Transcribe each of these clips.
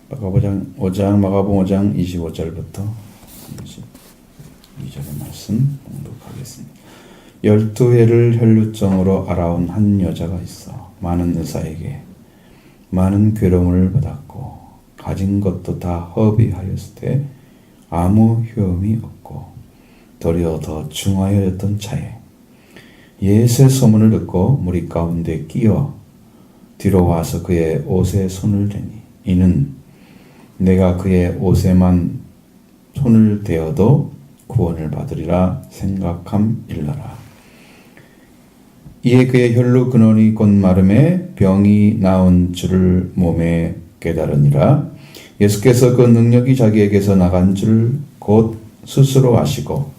마가복음 5장 25절부터 22절의 말씀 봉독하겠습니다. 12해를 혈루증으로 알아온 한 여자가 있어 많은 의사에게 많은 괴로움을 받았고 가진 것도 다 허비하였을 때 아무 효험이 없고 도리어 더 중하여졌던 차에 예수의 소문을 듣고 무리 가운데 끼어 뒤로 와서 그의 옷에 손을 대니 이는 내가 그의 옷에만 손을 대어도 구원을 받으리라 생각함일러라. 이에 그의 혈루 근원이 곧 마름에 병이 나은 줄을 몸에 깨달으니라. 예수께서 그 능력이 자기에게서 나간 줄 곧 스스로 아시고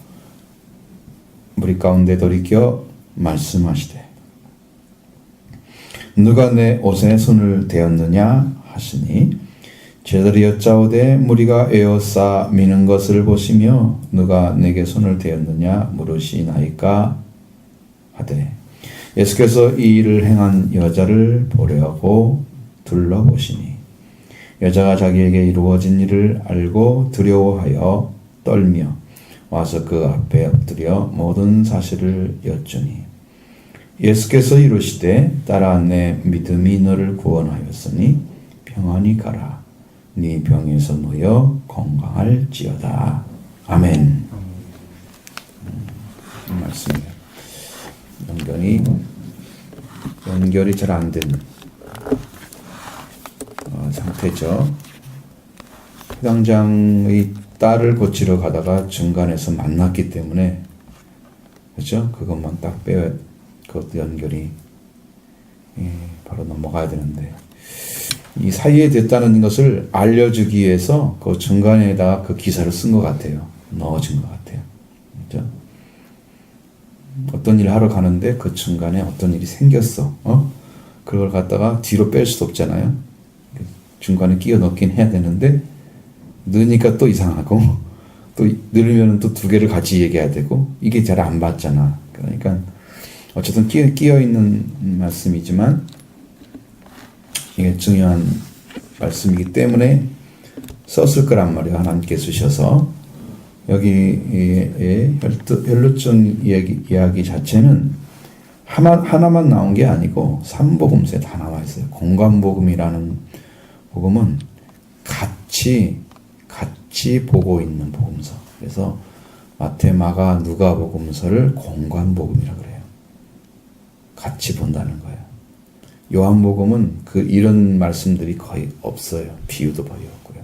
무리 가운데 돌이켜 말씀하시되 누가 내 옷에 손을 대었느냐 하시니 제자들이 여짜오되 무리가 에워싸 미는 것을 보시며 누가 내게 손을 대었느냐 물으시나이까 하되 예수께서 이 일을 행한 여자를 보려고 둘러보시니 여자가 자기에게 이루어진 일을 알고 두려워하여 떨며 와서 그 앞에 엎드려 모든 사실을 여쭈니 예수께서 이르시되 딸아 내 믿음이 너를 구원하였으니 평안히 가라. 네 병에서 놓여 건강할지어다. 아멘. 이 말씀이에요. 연결이 잘 안 된 상태죠. 회당장의 딸을 고치러 가다가 중간에서 만났기 때문에 그렇죠? 그것만 딱 빼야 그것도 연결이 바로 넘어가야 되는데 이 사이에 됐다는 것을 알려주기 위해서 그 중간에다가 그 기사를 쓴 것 같아요. 넣어준 것 같아요. 그렇죠? 어떤 일을 하러 가는데 그 중간에 어떤 일이 생겼어. 그걸 갖다가 뒤로 뺄 수도 없잖아요. 중간에 끼워 넣긴 해야 되는데 넣으니까 또 이상하고 또 넣으면 또 두 개를 같이 얘기해야 되고 이게 잘 안 받잖아. 그러니까 어쨌든 끼어 있는 말씀이지만 이게 중요한 말씀이기 때문에 썼을 거란 말이에요. 하나님께 주셔서 여기에 혈루증 이야기 자체는 하나만 나온 게 아니고 3복음서에 다 나와 있어요. 공관복음이라는 복음은 같이 보고 있는 복음서. 그래서 마태, 마가, 누가 복음서를 공관복음이라고 그래요. 같이 본다는 거예요. 요한복음은 이런 말씀들이 거의 없어요. 비유도 거의 없고요.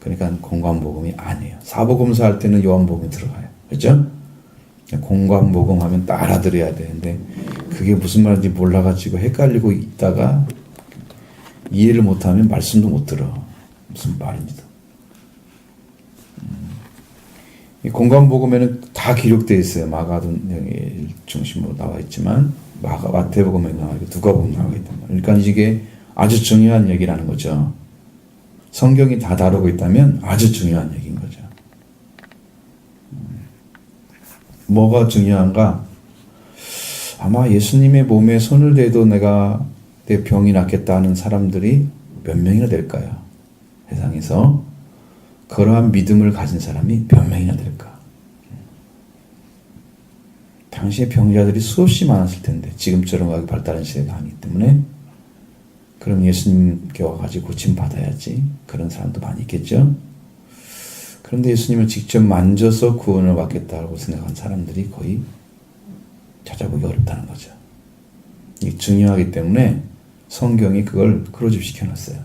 그러니까 공관복음이 아니에요. 사복음서 할 때는 요한복음이 들어가요. 그렇죠? 공관복음 하면 딱 알아들어야 되는데 그게 무슨 말인지 몰라가지고 헷갈리고 있다가 이해를 못하면 말씀도 못 들어. 무슨 말인지도. 이 공관복음에는 다 기록되어 있어요. 마가복음 중심으로 나와 있지만 마태복음에 나와 있고 누가복음 나와 있단 말이에요. 그러니까 이게 아주 중요한 얘기라는 거죠. 성경이 다 다루고 있다면 아주 중요한 얘기인 거죠. 뭐가 중요한가? 아마 예수님의 몸에 손을 대도 내가 내 병이 낫겠다는 사람들이 몇 명이나 될까요? 세상에서 그러한 믿음을 가진 사람이 몇 명이나 될까? 당시에 병자들이 수없이 많았을 텐데 지금처럼 의학이 발달한 시대가 아니기 때문에 그럼 예수님께 와가지고 고침받아야지 그런 사람도 많이 있겠죠. 그런데 예수님을 직접 만져서 구원을 받겠다고 생각한 사람들이 거의 찾아보기 어렵다는 거죠. 이게 중요하기 때문에 성경이 그걸 크로집시켜 놨어요.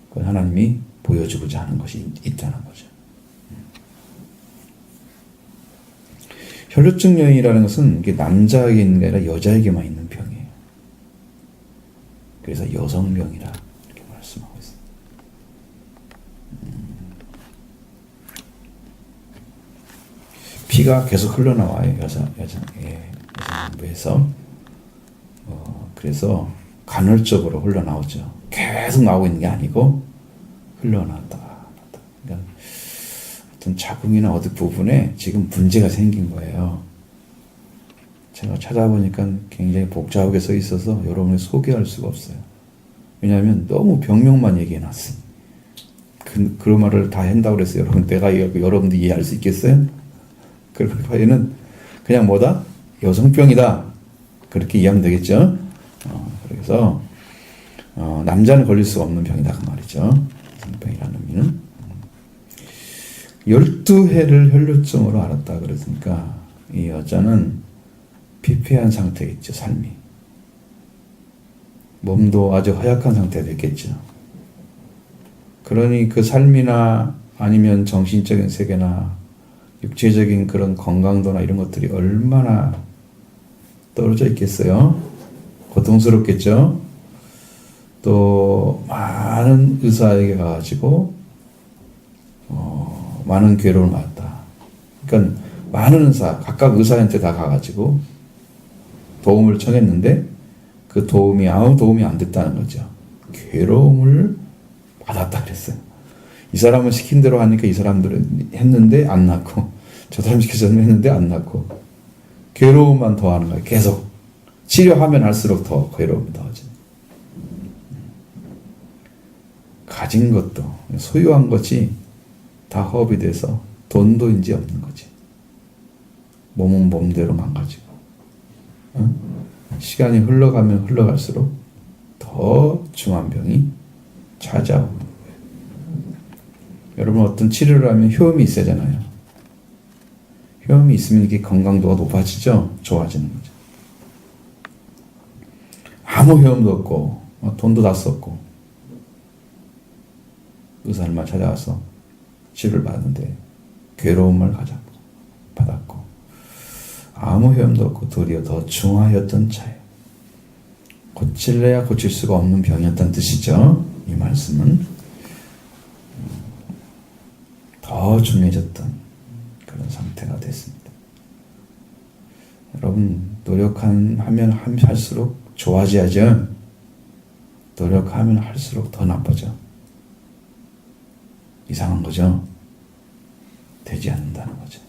그건 하나님이 보여주고자 하는 것이 있다는 거죠. 혈루증 여인이라는 것은 이게 남자에게 있는 게 아니라 여자에게만 있는 병이에요. 그래서 여성병이라 이렇게 말씀하고 있습니다. 피가 계속 흘러나와요. 여성부에서. 그래서 간헐적으로 흘러나오죠. 계속 나오고 있는 게 아니고 흘러나왔다. 그러니까 어떤 자궁이나 어디 부분에 지금 문제가 생긴 거예요. 제가 찾아보니까 굉장히 복잡하게 써 있어서 여러분이 소개할 수가 없어요. 왜냐하면 너무 병명만 얘기해놨어. 그런 말을 다 한다고 그랬어요. 여러분, 내가 여러분들 이해할 수 있겠어요? 그러니까 얘는 그냥 뭐다? 여성병이다. 그렇게 이해하면 되겠죠? 그래서 남자는 걸릴 수 없는 병이다 그 말이죠. 여성병이라는 의미는 12해를 혈루증으로 앓았다 그랬으니까 이 여자는 피폐한 상태겠죠. 삶이. 몸도 아주 허약한 상태가 됐겠죠. 그러니 그 삶이나 아니면 정신적인 세계나 육체적인 그런 건강도나 이런 것들이 얼마나 떨어져 있겠어요? 고통스럽겠죠? 또 많은 의사에게 가가지고 많은 괴로움을 받았다. 그러니까 많은 의사, 각각 의사한테 다 가가지고 도움을 청했는데 그 도움이 아무 도움이 안 됐다는 거죠. 괴로움을 받았다 그랬어요. 이 사람은 시킨 대로 하니까 이 사람들은 했는데 안 낫고 저 사람 시켜서 했는데 안 낫고 괴로움만 더하는 거예요. 계속 치료하면 할수록 더 괴로움이 더하죠. 가진 것도 소유한 것이 다 허업이 돼서 돈도 이제 없는 거지. 몸은 몸대로 망가지고 시간이 흘러가면 흘러갈수록 더 중한 병이 찾아오는 거예요. 여러분 어떤 치료를 하면 효험이 있어야잖아요. 효험이 있으면 이게 건강도가 높아지죠. 좋아지는 거죠. 아무 효험도 없고 돈도 다 썼고 의사를만 찾아가서 치료를 받는데 괴로움을 받았고 아무 효험도 없고 도리어 더 중하였던 차에 고칠래야 고칠 수가 없는 병이었다는 뜻이죠. 이 말씀은 더 중해졌던 그런 상태가 됐습니다. 여러분 노력하면 할수록 좋아져야죠. 노력하면 할수록 더 나빠져. 이상한 거죠. 되지 않는다는 거죠.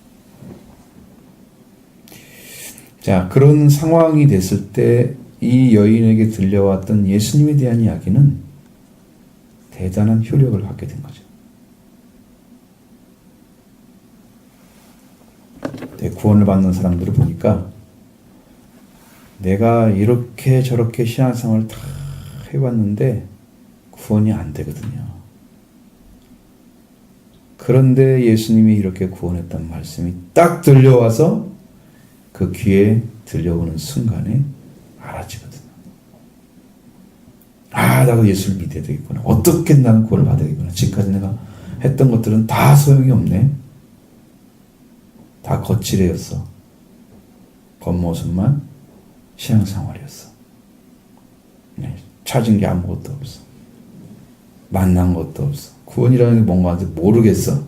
자, 그런 상황이 됐을 때 이 여인에게 들려왔던 예수님에 대한 이야기는 대단한 효력을 갖게 된 거죠. 구원을 받는 사람들을 보니까 내가 이렇게 저렇게 신앙생활을 다 해봤는데 구원이 안 되거든요. 그런데 예수님이 이렇게 구원했다는 말씀이 딱 들려와서 그 귀에 들려오는 순간에 알아지거든요. 나도 예수를 믿어야 되겠구나. 어떻게 나는 구원을 받아야 되겠구나. 지금까지 내가 했던 것들은 다 소용이 없네. 다 거칠애였어. 겉모습만 신앙생활이었어. 찾은 게 아무것도 없어. 만난 것도 없어. 구원이라는 게 뭔가 모르겠어.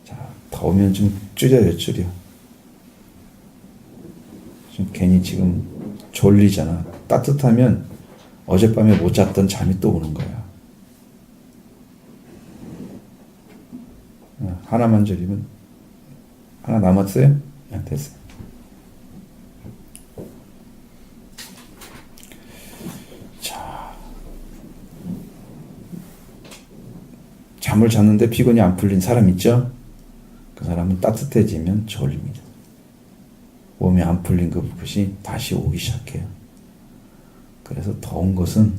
자, 더우면 좀 줄여요, 줄여. 좀 괜히 지금 졸리잖아. 따뜻하면 어젯밤에 못 잤던 잠이 또 오는 거야. 하나만 줄이면 하나 남았어요? 네, 됐어요. 자, 잠을 잤는데 피곤이 안 풀린 사람 있죠? 그 사람은 따뜻해지면 졸립니다. 몸이 안 풀린 그것이 다시 오기 시작해요. 그래서 더운 것은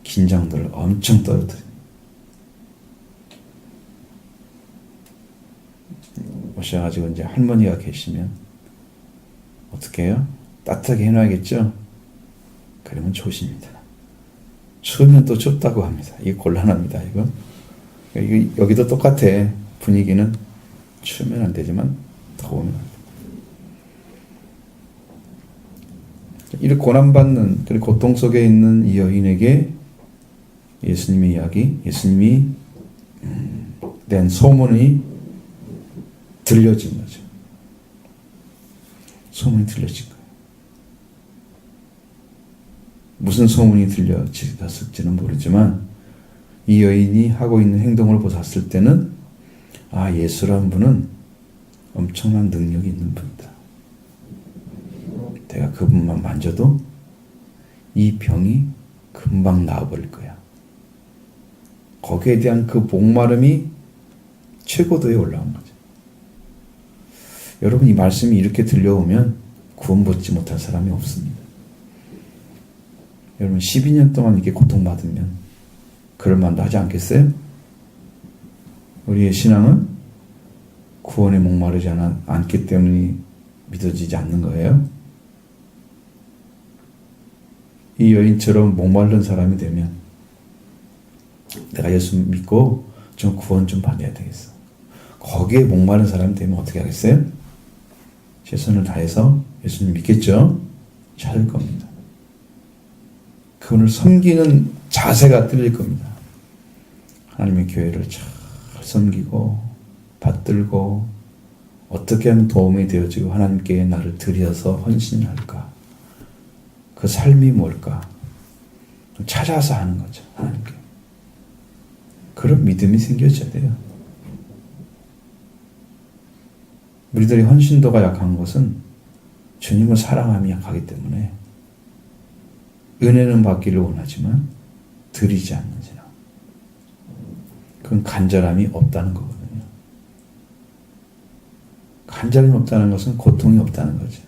긴장도를 엄청 떨어뜨려요. 오셔가지고 이제 할머니가 계시면 어떻게 해요? 따뜻하게 해놔야겠죠? 그러면 좋습니다. 추우면 또 춥다고 합니다. 이게 곤란합니다. 이거 여기도 똑같아. 분위기는 추우면 안 되지만 더우면 안 돼. 이렇게 고난받는 그리고 고통 속에 있는 이 여인에게 예수님의 이야기, 예수님이 낸 소문이 들려진 거죠. 소문이 들려진 거예요. 무슨 소문이 들려졌을지는 모르지만 이 여인이 하고 있는 행동을 보았을 때는 예수라는 분은 엄청난 능력이 있는 분이다. 내가 그분만 만져도 이 병이 금방 나아버릴 거야. 거기에 대한 그 목마름이 최고도에 올라온 거죠. 여러분, 이 말씀이 이렇게 들려오면 구원받지 못할 사람이 없습니다. 여러분, 12년 동안 이렇게 고통받으면 그럴만도 하지 않겠어요? 우리의 신앙은 구원에 목마르지 않기 때문에 믿어지지 않는 거예요. 이 여인처럼 목마른 사람이 되면 내가 예수 믿고 좀 구원 좀 받아야 되겠어. 거기에 목마른 사람이 되면 어떻게 하겠어요? 최선을 다해서 예수님 믿겠죠? 찾을 겁니다. 그분을 섬기는 자세가 틀릴 겁니다. 하나님의 교회를 잘 섬기고 받들고 어떻게 하면 도움이 되어지고 하나님께 나를 드려서 헌신할까? 그 삶이 뭘까? 찾아서 하는 거죠. 하나님께. 그런 믿음이 생겨져야 돼요. 우리들이 헌신도가 약한 것은 주님을 사랑함이 약하기 때문에 은혜는 받기를 원하지만 드리지 않는지나 그건 간절함이 없다는 거거든요. 간절함이 없다는 것은 고통이 없다는 거죠.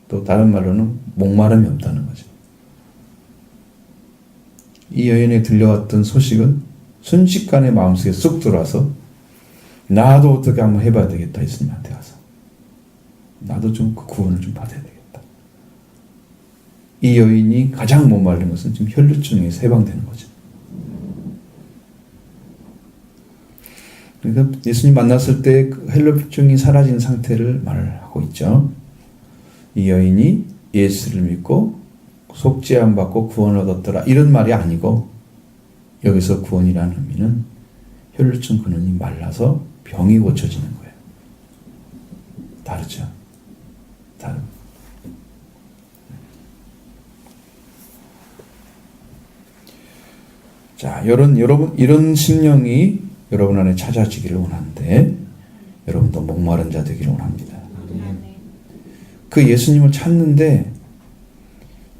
또 다른 말로는 목마름이 없다는 거죠. 이 여인에 들려왔던 소식은 순식간에 마음속에 쑥 들어와서 나도 어떻게 한번 해봐야 되겠다. 예수님한테 가서 나도 좀 그 구원을 좀 받아야 되겠다. 이 여인이 가장 목마른 것은 지금 혈루증에서 해방되는 거죠. 그러니까 예수님 만났을 때 그 혈루증이 사라진 상태를 말하고 있죠. 이 여인이 예수를 믿고 속죄함 받고 구원을 얻었더라. 이런 말이 아니고 여기서 구원이라는 의미는 혈루증 근원이 말라서 병이 고쳐지는 거예요. 다르죠? 다릅니다. 자, 여러분, 이런 심령이 여러분 안에 찾아지기를 원하는데, 여러분도 목마른 자 되기를 원합니다. 그 예수님을 찾는데,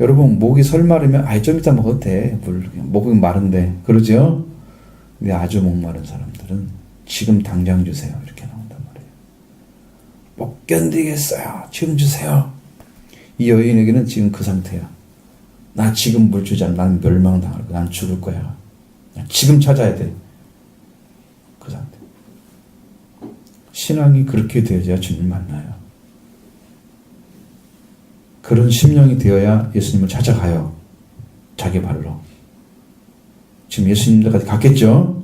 여러분, 목이 설마르면, 좀 이따 먹어도 돼. 목이 마른데. 그러죠? 근데 아주 목마른 사람들은 지금 당장 주세요. 이렇게 나온단 말이에요. 못 견디겠어요. 지금 주세요. 이 여인에게는 지금 그 상태야. 나 지금 물 주지 않으면 난 멸망당할 거야. 난 죽을 거야. 지금 찾아야 돼. 그 상태. 신앙이 그렇게 되어야 주님 만나요. 그런 심령이 되어야 예수님을 찾아가요. 자기 발로. 지금 예수님들까지 갔겠죠?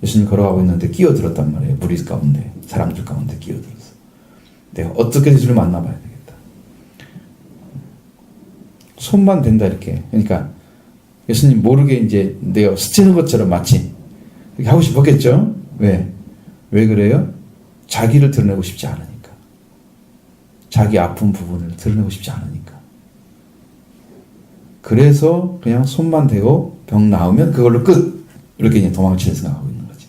예수님 걸어가고 있는데 끼어들었단 말이에요. 무리 가운데, 사람들 가운데 끼어들었어. 내가 어떻게 예수를 만나봐야 되겠다. 손만 댄다 이렇게. 그러니까 예수님 모르게 이제 내가 스치는 것처럼 마치 이렇게 하고 싶었겠죠? 왜? 왜 그래요? 자기를 드러내고 싶지 않으니까. 자기 아픈 부분을 드러내고 싶지 않으니까. 그래서 그냥 손만 대고 병 나으면 그걸로 끝! 이렇게 그냥 도망칠 생각하고 있는 거지.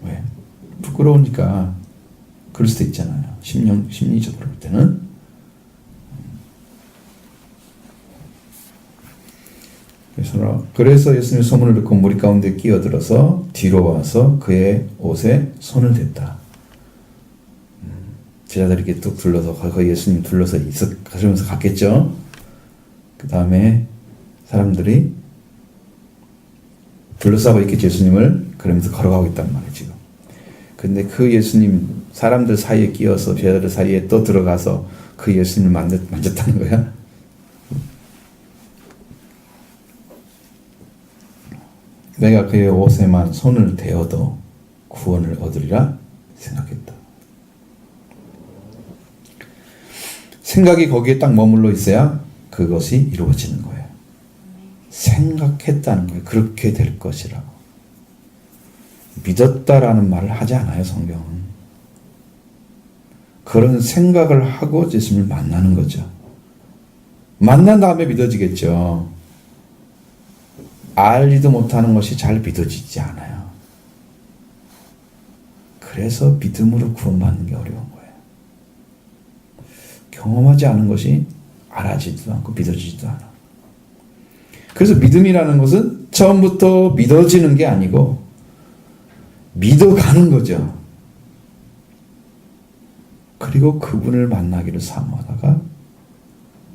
왜? 부끄러우니까 그럴 수도 있잖아요. 심리적으로 볼 때는. 그래서 예수님의 소문을 듣고 무리 가운데 끼어들어서 뒤로 와서 그의 옷에 손을 댔다. 제자들이 이렇게 뚝 둘러서 거의 예수님 둘러서 가시면서 갔겠죠. 그 다음에 사람들이 둘러싸고 있겠죠. 예수님을 그러면서 걸어가고 있단 말이에요. 지금. 근데 그 예수님 사람들 사이에 끼어서 제자들 사이에 또 들어가서 그 예수님을 만졌다는 거야. 내가 그의 옷에만 손을 대어도 구원을 얻으리라 생각했다. 생각이 거기에 딱 머물러 있어야 그것이 이루어지는 거예요. 생각했다는 거예요. 그렇게 될 것이라고. 믿었다라는 말을 하지 않아요, 성경은. 그런 생각을 하고 예수님을 만나는 거죠. 만난 다음에 믿어지겠죠. 알지도 못하는 것이 잘 믿어지지 않아요. 그래서 믿음으로 구원받는 게 어려운 거예요. 경험하지 않은 것이 알아지지도 않고 믿어지지도 않아. 그래서 믿음이라는 것은 처음부터 믿어지는 게 아니고 믿어가는 거죠. 그리고 그분을 만나기를 사모하다가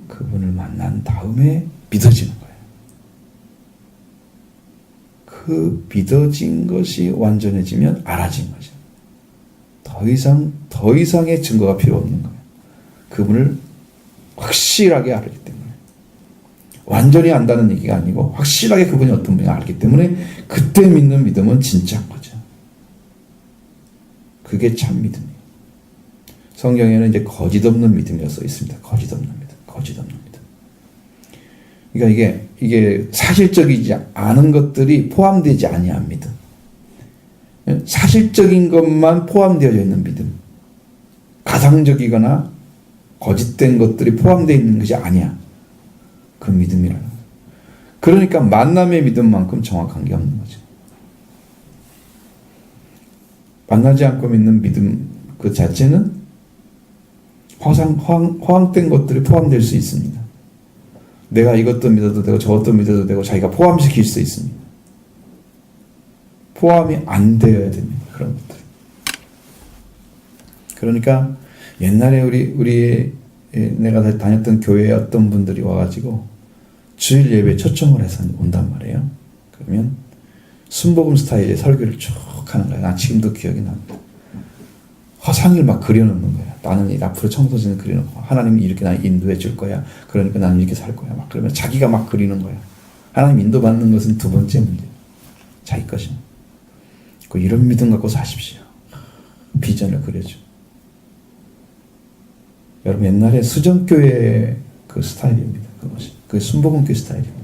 그분을 만난 다음에 믿어지는 거예요. 그 믿어진 것이 완전해지면 알아진 거죠. 더 이상의 증거가 필요 없는 거예요. 그분을 확실하게 알기 때문에. 완전히 안다는 얘기가 아니고 확실하게 그분이 어떤 분인가 알기 때문에 그때 믿는 믿음은 진짜인 거죠. 그게 참 믿음이에요. 성경에는 이제 거짓 없는 믿음이라고 써 있습니다. 거짓 없는 믿음, 거짓 없는 믿음. 그러니까 이게 사실적이지 않은 것들이 포함되지 아니한 믿음. 사실적인 것만 포함되어져 있는 믿음. 가상적이거나 거짓된 것들이 포함되어 있는 것이 아니야. 그 믿음이라는 거예요. 그러니까 만남의 믿음만큼 정확한 게 없는 거죠. 만나지 않고 믿는 믿음 그 자체는 허황된 것들이 포함될 수 있습니다. 내가 이것도 믿어도 되고 저것도 믿어도 되고 자기가 포함시킬 수 있습니다. 포함이 안 되어야 됩니다. 그런 것들. 그러니까 옛날에 우리 내가 다녔던 교회에 어떤 분들이 와가지고 주일 예배 초청을 해서 온단 말이에요. 그러면 순복음 스타일의 설교를 쭉 하는 거예요. 난 지금도 기억이 납니다. 허상을 막 그려놓는 거야. 나는 앞으로 청소년을 그려놓고 하나님이 이렇게 날 인도해 줄 거야. 그러니까 나는 이렇게 살 거야. 막 그러면 자기가 막 그리는 거야. 하나님 인도받는 것은 두 번째 문제. 자기 것이. 이런 믿음 갖고 사십시오. 비전을 그려줘. 여러분 옛날에 수정교회 그 스타일입니다. 그것이. 그 순복음교회 스타일입니다.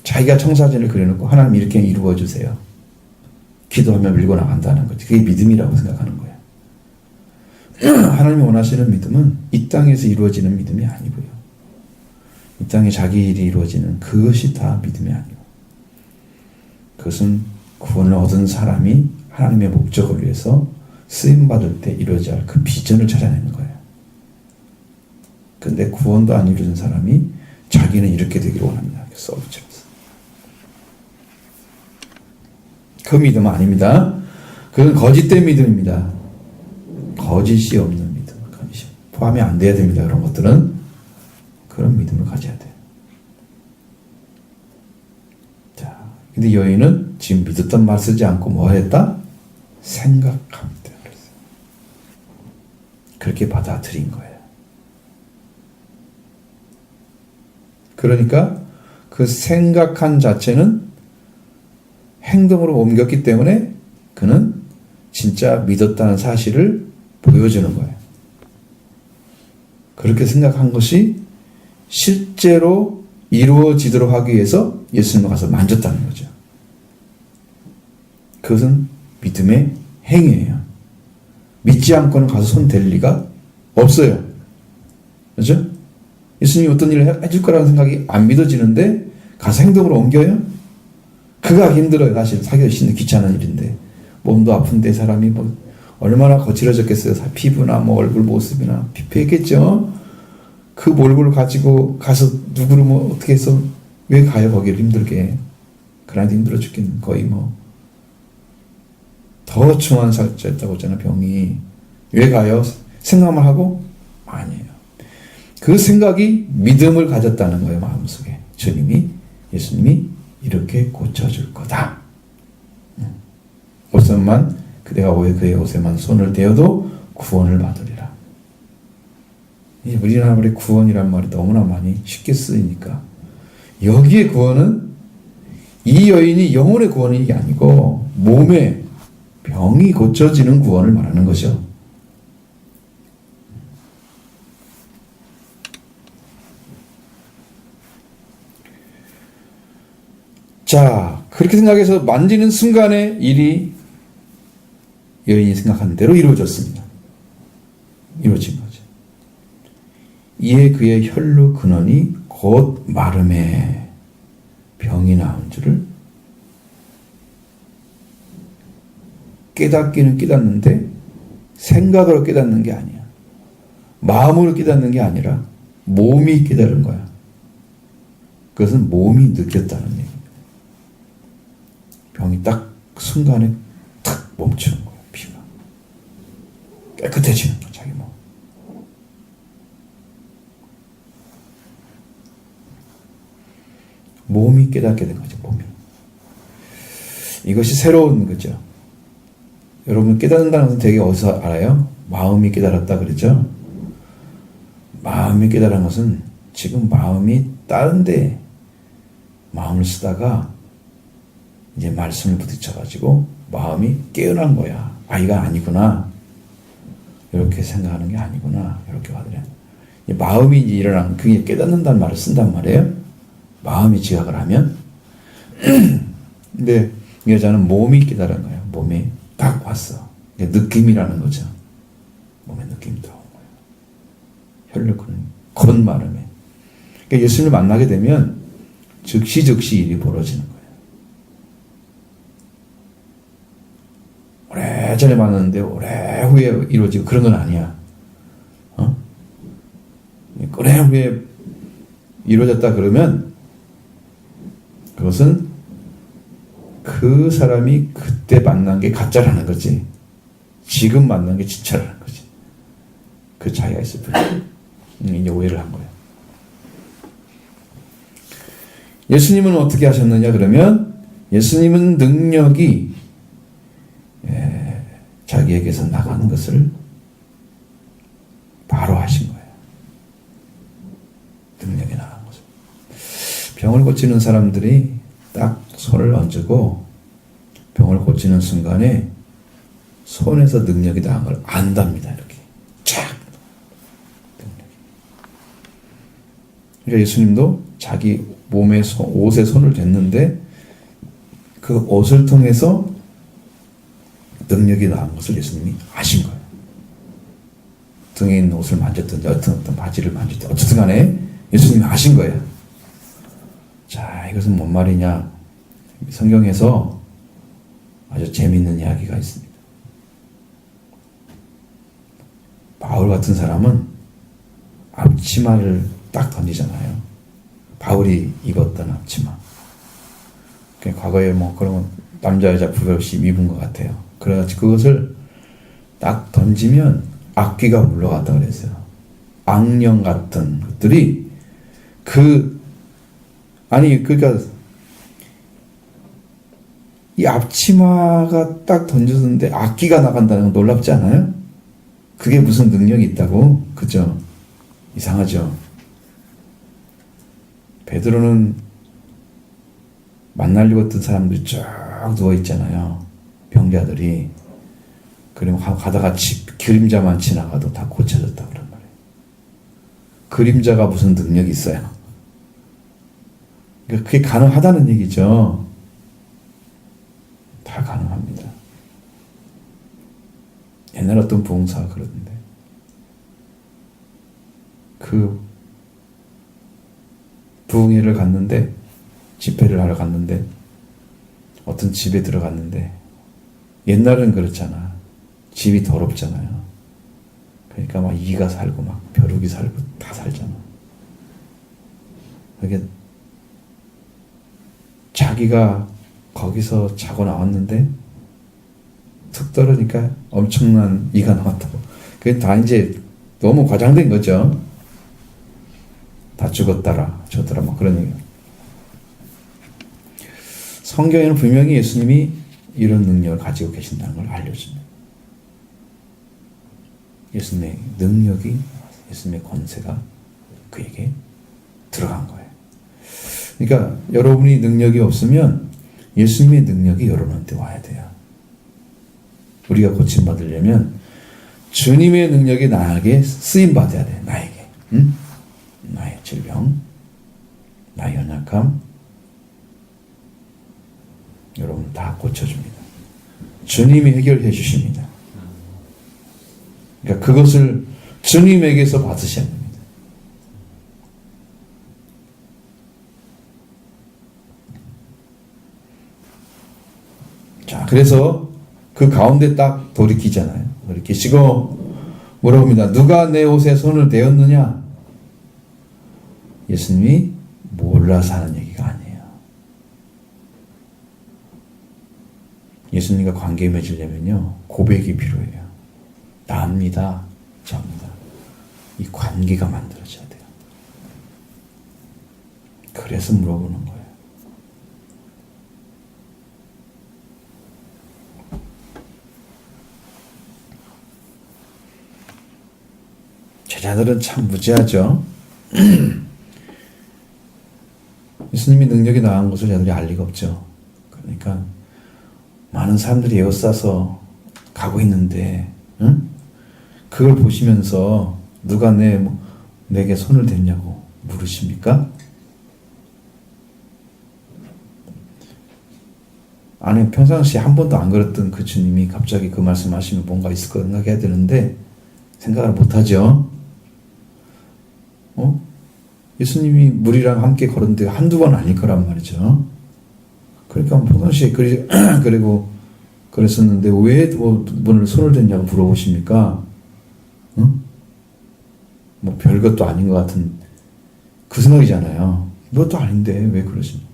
자기가 청사진을 그려놓고 하나님 이렇게 이루어 주세요. 기도하면 밀고 나간다는 거지. 그게 믿음이라고 생각하는 거예요. 하나님이 원하시는 믿음은 이 땅에서 이루어지는 믿음이 아니고요. 이 땅에 자기 일이 이루어지는 그것이 다 믿음이 아니고 그것은 구원을 얻은 사람이 하나님의 목적을 위해서 쓰임받을 때 이루어져야 할 그 비전을 찾아내는 거예요. 근데 구원도 안 이루어진 사람이 자기는 이렇게 되기를 원합니다. 이렇게 써붙여서. 그 믿음은 아닙니다. 그건 거짓된 믿음입니다. 거짓이 없는 믿음. 거짓이 포함이 안 돼야 됩니다. 그런 것들은. 그런 믿음을 가져야 돼요. 자, 근데 여인은 지금 믿었던 말 쓰지 않고 뭐 했다? 생각합니다. 그랬어요. 그렇게 받아들인 거예요. 그러니까 그 생각한 자체는 행동으로 옮겼기 때문에 그는 진짜 믿었다는 사실을 보여주는 거예요. 그렇게 생각한 것이 실제로 이루어지도록 하기 위해서 예수님을 가서 만졌다는 거죠. 그것은 믿음의 행위예요. 믿지 않고는 가서 손 댈 리가 없어요. 그렇죠? 예수님이 어떤 일을 해줄 거라는 생각이 안 믿어지는데 가서 행동으로 옮겨요? 그거 하기 힘들어요. 사실 사기가 진짜 귀찮은 일인데 몸도 아픈데 사람이 뭐 얼마나 거칠어졌겠어요. 피부나 뭐 얼굴 모습이나 피폐했겠죠. 그 몰골을 가지고 가서 누구를 뭐 어떻게 해서 왜 가요 거기를 힘들게. 그러나도 힘들어 죽겠는 거의 뭐 더 중한 살쪘다고 했잖아 병이. 왜 가요? 생각만 하고? 아니에요. 그 생각이 믿음을 가졌다는 거예요. 마음속에. 예수님이 이렇게 고쳐줄 거다. 옷만 그대가 그의 옷에만 손을 대어도 구원을 받으리라. 우리나라 말에 구원이란 말이 너무나 많이 쉽게 쓰이니까 여기에 구원은 이 여인이 영혼의 구원이 아니고 몸의 병이 고쳐지는 구원을 말하는 거죠. 자, 그렇게 생각해서 만지는 순간에 일이 여인이 생각한 대로 이루어졌습니다. 이루어진 거죠. 이에 그의 혈루 근원이 곧 마름에 병이 나온 줄을 깨닫기는 깨닫는데 생각으로 깨닫는 게 아니야. 마음으로 깨닫는 게 아니라 몸이 깨달은 거야. 그것은 몸이 느꼈다는 얘기입니다. 병이 딱 순간에 탁 멈추는 거예요. 피가 깨끗해지는 거예요. 자기 몸. 몸이 깨닫게 된 거죠. 몸이. 이것이 새로운 거죠. 여러분 깨닫는다는 것은 되게 어디서 알아요? 마음이 깨달았다 그러죠. 마음이 깨달은 것은 지금 마음이 다른 데 마음을 쓰다가 이제 말씀을 부딪혀가지고 마음이 깨어난 거야. 아, 이거 아니구나. 이렇게 생각하는 게 아니구나. 이렇게 받으려. 마음이 이제 일어나면 그게 깨닫는다는 말을 쓴단 말이에요. 마음이 지각을 하면. 근데 이 여자는 몸이 깨달은 거예요. 몸이 딱 왔어. 느낌이라는 거죠. 몸에 느낌이 들어온 거예요. 혈류근이 그런 마음에. 그러니까 예수님을 만나게 되면 즉시 일이 벌어지는 거예요. 오래전에 만났는데 오래 후에 이루어지고 그런 건 아니야. 오래 후에 이루어졌다 그러면 그것은 그 사람이 그때 만난 게 가짜라는 거지. 지금 만난 게 진짜라는 거지. 그 차이가 있을 뿐이야. 이제 오해를 한 거예요. 예수님은 어떻게 하셨느냐 그러면 예수님은 능력이 자기에게서 나가는 것을 바로 하신 거예요. 능력이 나가는 것을. 병을 고치는 사람들이 딱 손을 얹고 병을 고치는 순간에 손에서 능력이 나간 걸 안답니다. 이렇게 쫙 능력이. 그러니까 예수님도 자기 몸에 옷에 손을 댔는데 그 옷을 통해서 능력이 나온 것을 예수님이 아신 거예요. 등에 있는 옷을 만졌든지 어떤 바지를 만졌든지 어쨌든 간에 예수님이 아신 거예요. 자, 이것은 뭔 말이냐? 성경에서 아주 재미있는 이야기가 있습니다. 바울 같은 사람은 앞치마를 딱 던지잖아요. 바울이 입었던 앞치마. 과거에 뭐 그런 남자 여자 구별 없이 입은 것 같아요. 그래가지고 그것을 딱 던지면 악귀가 물러갔다 그랬어요. 악령 같은 것들이 그러니까 이 앞치마가 딱 던졌는데 악귀가 나간다는 건 놀랍지 않아요? 그게 무슨 능력이 있다고? 그죠? 이상하죠? 베드로는 만나려고 했던 사람들이 쫙 누워있잖아요. 병자들이. 그리고 가다가 그림자만 지나가도 다 고쳐졌다 그런 말이에요. 그림자가 무슨 능력이 있어요? 그러니까 그게 가능하다는 얘기죠. 다 가능합니다. 옛날 어떤 부흥사가 그러던데 그 부흥회를 갔는데 집회를 하러 갔는데 어떤 집에 들어갔는데 옛날은 그렇잖아. 집이 더럽잖아요. 그러니까 막 이가 살고 막 벼룩이 살고 다 살잖아. 그게 자기가 거기서 자고 나왔는데 툭 떨어지니까 엄청난 이가 나왔다고. 그게 다 이제 너무 과장된 거죠. 다 죽었다라 저더라 뭐 그런 얘기. 성경에는 분명히 예수님이 이런 능력을 가지고 계신다는 걸 알려줍니다. 예수님의 능력이, 예수님의 권세가 그에게 들어간 거예요. 그러니까 여러분이 능력이 없으면 예수님의 능력이 여러분한테 와야 돼요. 우리가 고침받으려면 주님의 능력이 나에게 쓰임받아야 돼. 나에게. 응? 나의 질병, 나의 연약함, 여러분 다 고쳐줍니다. 주님이 해결해 주십니다. 그러니까 그것을 주님에게서 받으셔야 됩니다. 자, 그래서 그 가운데 딱 돌이키잖아요. 돌이키시고 물어봅니다. 누가 내 옷에 손을 대었느냐? 예수님이 몰라서 하는 얘기가 아니에요. 예수님과 관계 맺으려면요, 고백이 필요해요. 나입니다, 저입니다. 이 관계가 만들어져야 돼요. 그래서 물어보는 거예요. 제자들은 참 무지하죠. 예수님이 능력이 나은 것을 제자들이 알 리가 없죠. 그러니까 많은 사람들이 에워싸서 가고 있는데, 응? 그걸 보시면서 누가 내게 손을 댔냐고 물으십니까? 아니, 평상시에 한 번도 안 그랬던 그 주님이 갑자기 그 말씀하시면 뭔가 있을 거 생각해야 되는데 생각을 못하죠. 예수님이 물이랑 함께 걸었는데 한두 번 아닐 거란 말이죠. 그러니까 평상시에 그리고 그랬었는데 왜 오늘 손을 댔냐고 물어보십니까? 뭐 별것도 아닌 것 같은 그 생각이잖아요. 그것도 아닌데 왜 그러십니까?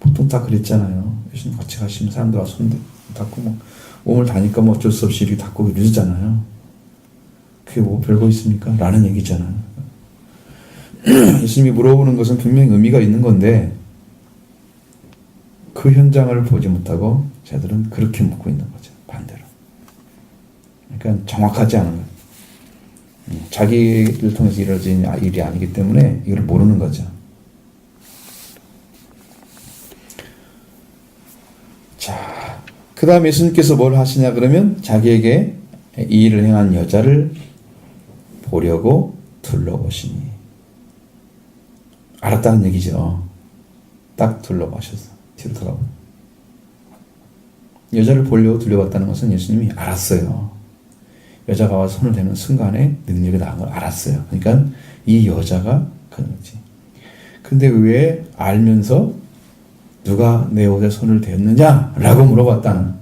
보통 다 그랬잖아요. 예수님 같이 가시면 사람들 와서 손 닦고 몸을 다니까 어쩔 수 없이 이렇게 닦고 이러잖아요. 그게 뭐 별거 있습니까? 라는 얘기잖아요. 예수님이 물어보는 것은 분명히 의미가 있는 건데 그 현장을 보지 못하고 쟤들은 그렇게 묻고 있는 거죠. 반대로. 그러니까 정확하지 않은 거예요. 자기를 통해서 이루어진 일이 아니기 때문에 이걸 모르는 거죠. 자, 그 다음에 예수님께서 뭘 하시냐 그러면 자기에게 이 일을 행한 여자를 보려고 둘러보시니. 알았다는 얘기죠. 딱 둘러보셨어. 뒤로 돌아보고. 여자를 보려고 둘러봤다는 것은 예수님이 알았어요. 여자가 와서 손을 대는 순간에 능력이 나온 걸 알았어요. 그러니까 이 여자가 그런 거지. 근데 왜 알면서 누가 내 옷에 손을 대었느냐? 라고 물어봤다는.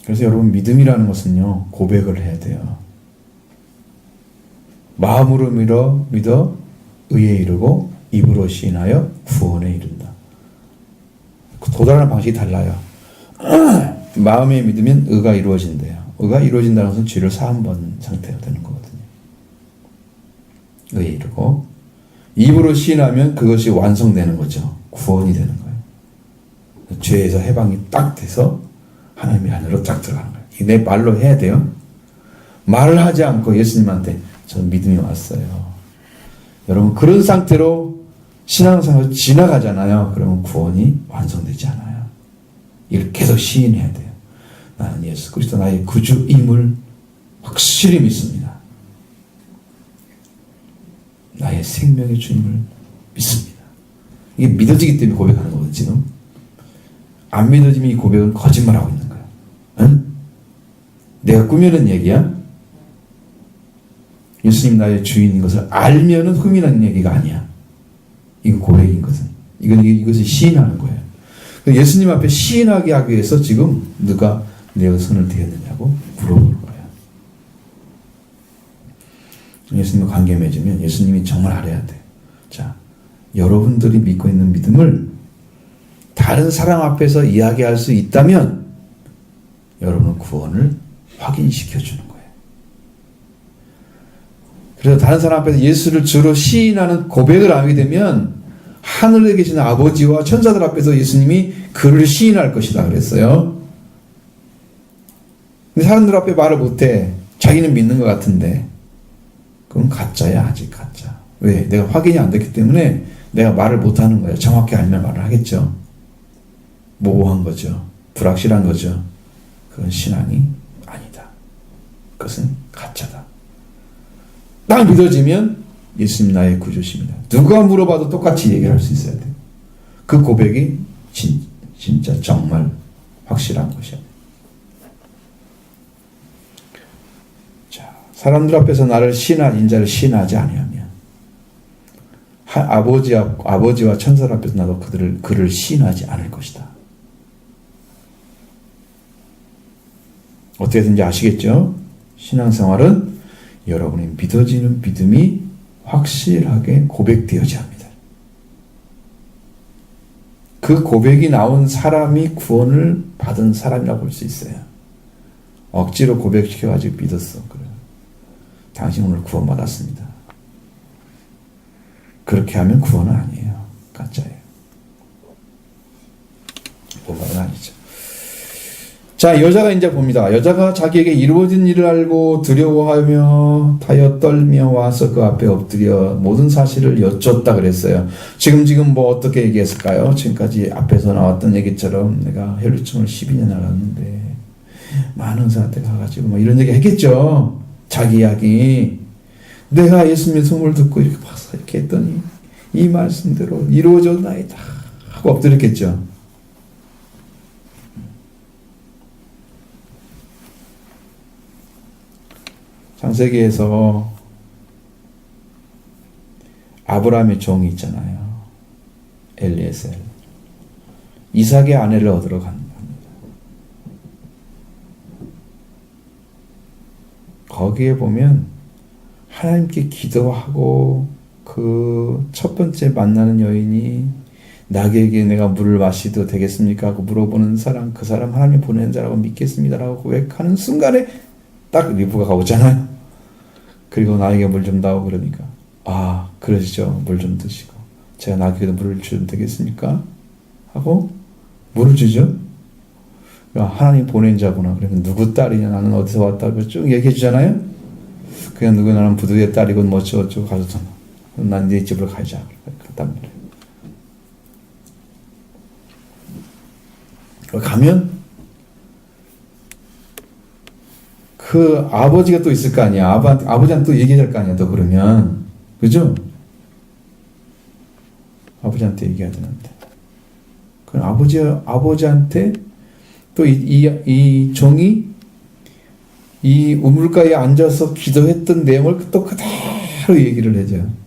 그래서 여러분, 믿음이라는 것은요, 고백을 해야 돼요. 마음으로 믿어 의에 이르고 입으로 시인하여 구원에 이른다. 도달하는 방식이 달라요. 마음에 믿으면 의가 이루어진대요. 의가 이루어진다는 것은 죄를 사함 받는 상태가 되는 거거든요. 의에 이르고 입으로 시인하면 그것이 완성되는 거죠. 구원이 되는 거예요. 죄에서 해방이 딱 돼서 하나님의 안으로 딱 들어가는 거예요. 내 말로 해야 돼요. 말을 하지 않고 예수님한테 저는 믿음이 왔어요. 여러분, 그런 상태로 신앙생활을 지나가잖아요. 그러면 구원이 완성되지 않아요. 이걸 계속 시인해야 돼요. 나는 예수 그리스도 나의 구주임을 확실히 믿습니다. 나의 생명의 주님을 믿습니다. 이게 믿어지기 때문에 고백하는 거거든요. 지금 안 믿어지면 이 고백은 거짓말하고 있는 거야. 응? 내가 꾸며낸 얘기야? 예수님 나의 주인인 것을 알면은 흠이라는 얘기가 아니야. 이거 고백인 것은. 이것을 시인하는 거예요. 예수님 앞에 시인하게 하기 위해서 지금 누가 내 손을 대었느냐고 물어보는 거예요. 예수님과 관계 맺으면 예수님이 정말 알아야 돼. 자, 여러분들이 믿고 있는 믿음을 다른 사람 앞에서 이야기할 수 있다면 여러분은 구원을 확인시켜 주는 거예요. 그래서 다른 사람 앞에서 예수를 주로 시인하는 고백을 하게 되면 하늘에 계신 아버지와 천사들 앞에서 예수님이 그를 시인할 것이다 그랬어요. 근데 사람들 앞에 말을 못해. 자기는 믿는 것 같은데 그건 가짜야. 아직 가짜. 왜? 내가 확인이 안 됐기 때문에 내가 말을 못하는 거예요. 정확히 알면 말을 하겠죠. 모호한 거죠. 불확실한 거죠. 그건 신앙이 아니다. 그것은 가짜다. 딱 믿어지면 예수님 나의 구주십니다. 누가 물어봐도 똑같이 얘기를 할 수 있어야 돼요. 그 고백이 진짜 정말 확실한 것이야. 자, 사람들 앞에서 나를 인자를 시인하지 아니하면 아버지와 천사들 앞에서 나도 그를 시인하지 않을 것이다. 어떻게든지 아시겠죠? 신앙생활은 여러분의 믿어지는 믿음이 확실하게 고백되어져야 합니다. 그 고백이 나온 사람이 구원을 받은 사람이라고 볼 수 있어요. 억지로 고백시켜가지고 믿었어. 그래. 당신 오늘 구원받았습니다. 그렇게 하면 구원은 아니에요. 가짜예요. 구원은 아니죠. 자, 여자가 이제 봅니다. 여자가 자기에게 이루어진 일을 알고 두려워하며 타여 떨며 와서 그 앞에 엎드려 모든 사실을 여쭙다 그랬어요. 지금 뭐 어떻게 얘기했을까요? 지금까지 앞에서 나왔던 얘기처럼 내가 혈류증을 12년 앓았는데 많은 의사한테 가가지고 뭐 이런 얘기 했겠죠. 자기 이야기. 내가 예수님의 소문을 듣고 이렇게 봐서 이렇게 했더니 이 말씀대로 이루어졌나이다 하고 엎드렸겠죠. 창세기에서 아브라함의 종이 있잖아요. 엘리에셀. 이삭의 아내를 얻으러 갑니다. 거기에 보면 하나님께 기도하고 그 첫 번째 만나는 여인이 나에게 내가 물을 마시도 되겠습니까? 하고 물어보는 사람, 그 사람 하나님 보낸 자라고 믿겠습니다라고 고백하는 순간에 딱 리브가가 오잖아요. 그리고 나에게 물 좀 다오 그러니까 아 그러시죠. 물 좀 드시고 제가 나에게도 물을 주면 되겠습니까? 하고 물을 주죠. 하나님 보낸 자구나. 그러면 누구 딸이냐 나는 어디서 왔다고 쭉 얘기해 주잖아요. 그냥 누구 나는 부두의 딸이고 뭐 어쩌고 가서 난 네 집으로 가자. 갔단 말이에요. 가면 그 아버지가 또 있을 거 아니야. 아버지한테 또 얘기할 거 아니야. 또 그러면 그죠? 아버지한테 얘기해야 되는데 그럼 아버지한테 또 이 종이 이 우물가에 앉아서 기도했던 내용을 또 그대로 얘기를 해줘요.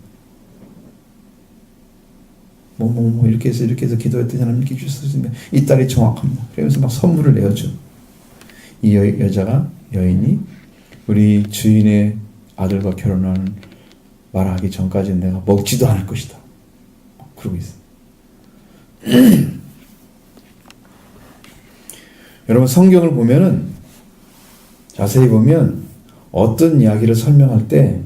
이렇게 해서 기도했더니 하나님께 주셨으면 이 딸이 정확합니다. 그러면서 막 선물을 내어줘. 이 여인이 우리 주인의 아들과 결혼하는 말하기 전까지는 내가 먹지도 않을 것이다. 그러고 있어. 여러분 성경을 보면은 자세히 보면 어떤 이야기를 설명할 때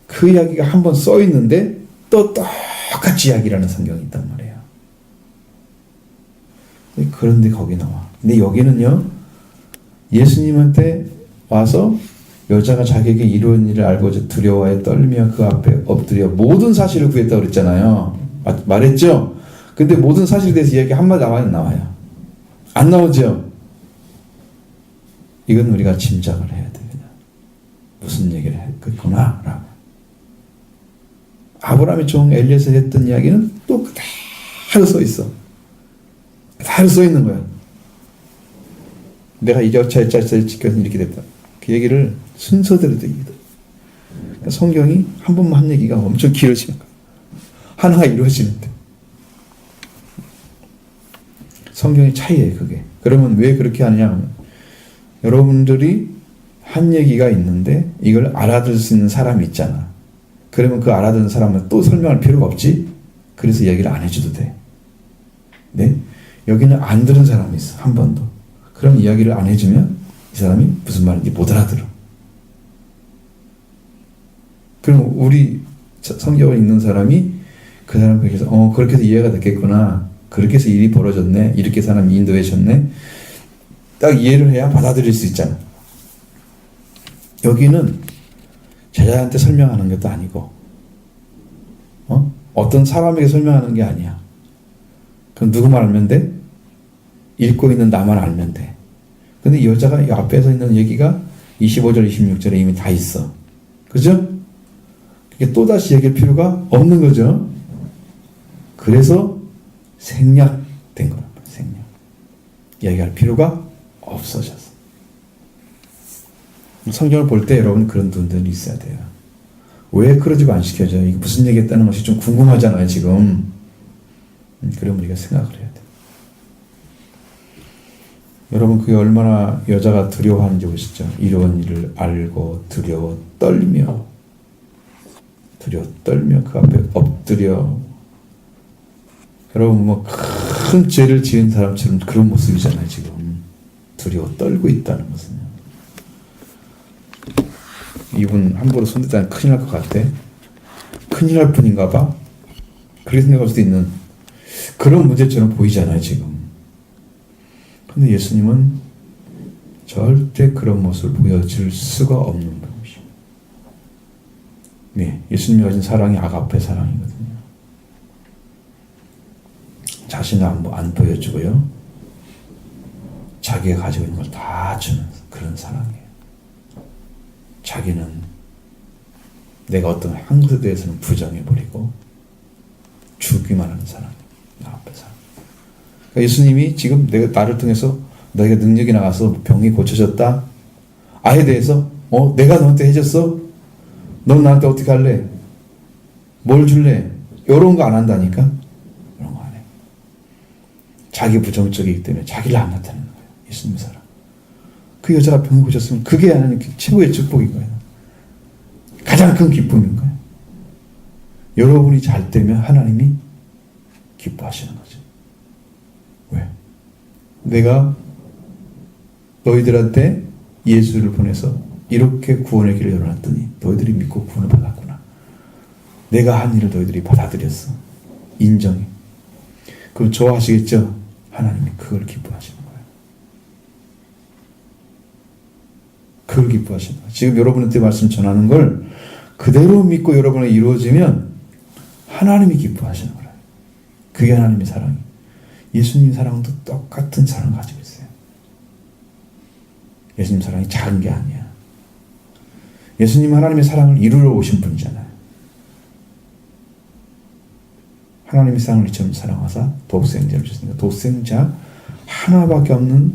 그 이야기가 한번 써 있는데 또 똑같이 이야기를 하는 성경이 있단 말이에요. 그런데 거기 나와. 근데 여기는요, 예수님한테 와서 여자가 자기에게 이루어진 일을 알고 두려워해 떨며 그 앞에 엎드려 모든 사실을 구했다고 그랬잖아요. 말했죠? 근데 모든 사실에 대해서 이야기 한마디 나와요. 안 나오죠? 이건 우리가 짐작을 해야 돼요. 무슨 얘기를 했겠구나 라고. 아브라함의 종 엘리에셀 했던 이야기는 또 그대로 써 있어. 그대로 써 있는 거야. 내가 이적차에 지켜서 이렇게 됐다. 그 얘기를 순서대로 얘기다. 그러니까 성경이 한 번만 한 얘기가 엄청 길어지는 거야. 하나가 이루어지는데. 성경의 차이예요, 그게. 그러면 왜 그렇게 하느냐 하면 여러분들이 한 얘기가 있는데 이걸 알아들 수 있는 사람이 있잖아. 그러면 그 알아듣는 사람은 또 설명할 필요가 없지. 그래서 얘기를 안 해줘도 돼. 네? 여기는 안 들은 사람이 있어. 한 번도. 그럼 이야기를 안 해주면 이 사람이 무슨 말인지 못 알아들어. 그럼 우리 성경을 읽는 사람이 그 사람 그래서 그렇게 해서 이해가 됐겠구나. 그렇게 해서 일이 벌어졌네. 이렇게 사람이 인도해줬네. 딱 이해를 해야 받아들일 수 있잖아. 여기는 제자한테 설명하는 것도 아니고 어떤 사람에게 설명하는 게 아니야. 그럼 누구만 알면 돼? 읽고 있는 나만 알면 돼. 근데 이 여자가 이 앞에서 있는 얘기가 25절, 26절에 이미 다 있어. 그죠? 그게 또다시 얘기할 필요가 없는 거죠. 그래서 생략된 거란 말이야. 생략. 얘기할 필요가 없어졌어. 성경을 볼 때 여러분 그런 분들이 있어야 돼요. 왜 그러지 안 시켜줘요? 이게 무슨 얘기했다는 것이 좀 궁금하잖아요, 지금. 그럼 우리가 생각을 해야 돼요. 여러분 그게 얼마나 여자가 두려워하는지 보시죠. 이런 일을 알고 떨며 그 앞에 엎드려. 여러분 뭐 큰 죄를 지은 사람처럼 그런 모습이잖아요. 지금 두려워 떨고 있다는 것은. 이분 함부로 손대다니 큰일 날 것 같아. 큰일 날 뿐인가 봐. 그렇게 생각할 수도 있는 그런 문제처럼 보이잖아요. 지금. 근데 예수님은 절대 그런 모습을 보여줄 수가 없는 분이십니다. 네, 예수님이 가진 사랑이 아가페 사랑이거든요. 자신을 안 보여주고요. 자기가 가지고 있는 걸 다 주는 그런 사랑이에요. 자기는 내가 어떤 한 것에 대해서는 부정해버리고 주기만 하는 사랑이에요. 아가페 사랑. 그러니까 예수님이 지금 나를 통해서 너희가 능력이 나가서 병이 고쳐졌다. 아에 대해서 내가 너한테 해줬어? 넌 나한테 어떻게 할래? 뭘 줄래? 이런 거 안 한다니까? 이런 거 안 해. 자기 부정적이기 때문에 자기를 안 나타내는 거예요. 예수님 사랑. 그 여자가 병이 고쳤으면 그게 하나님 최고의 축복인 거예요. 가장 큰 기쁨인 거예요. 여러분이 잘 되면 하나님이 기뻐하시는 거죠. 왜? 내가 너희들한테 예수를 보내서 이렇게 구원의 길을 열어놨더니 너희들이 믿고 구원을 받았구나. 내가 한 일을 너희들이 받아들였어. 인정해. 그럼 좋아하시겠죠? 하나님이 그걸 기뻐하시는 거예요. 그걸 기뻐하시는 거예요. 지금 여러분한테 말씀 전하는 걸 그대로 믿고 여러분이 이루어지면 하나님이 기뻐하시는 거예요. 그게 하나님의 사랑이에요. 예수님 사랑도 똑같은 사랑을 가지고 있어요. 예수님 사랑이 작은 게 아니야. 예수님 하나님의 사랑을 이루러 오신 분이잖아요. 하나님의 사랑을 이처럼 사랑하사 독생자를 주셨으니까 독생자 하나밖에 없는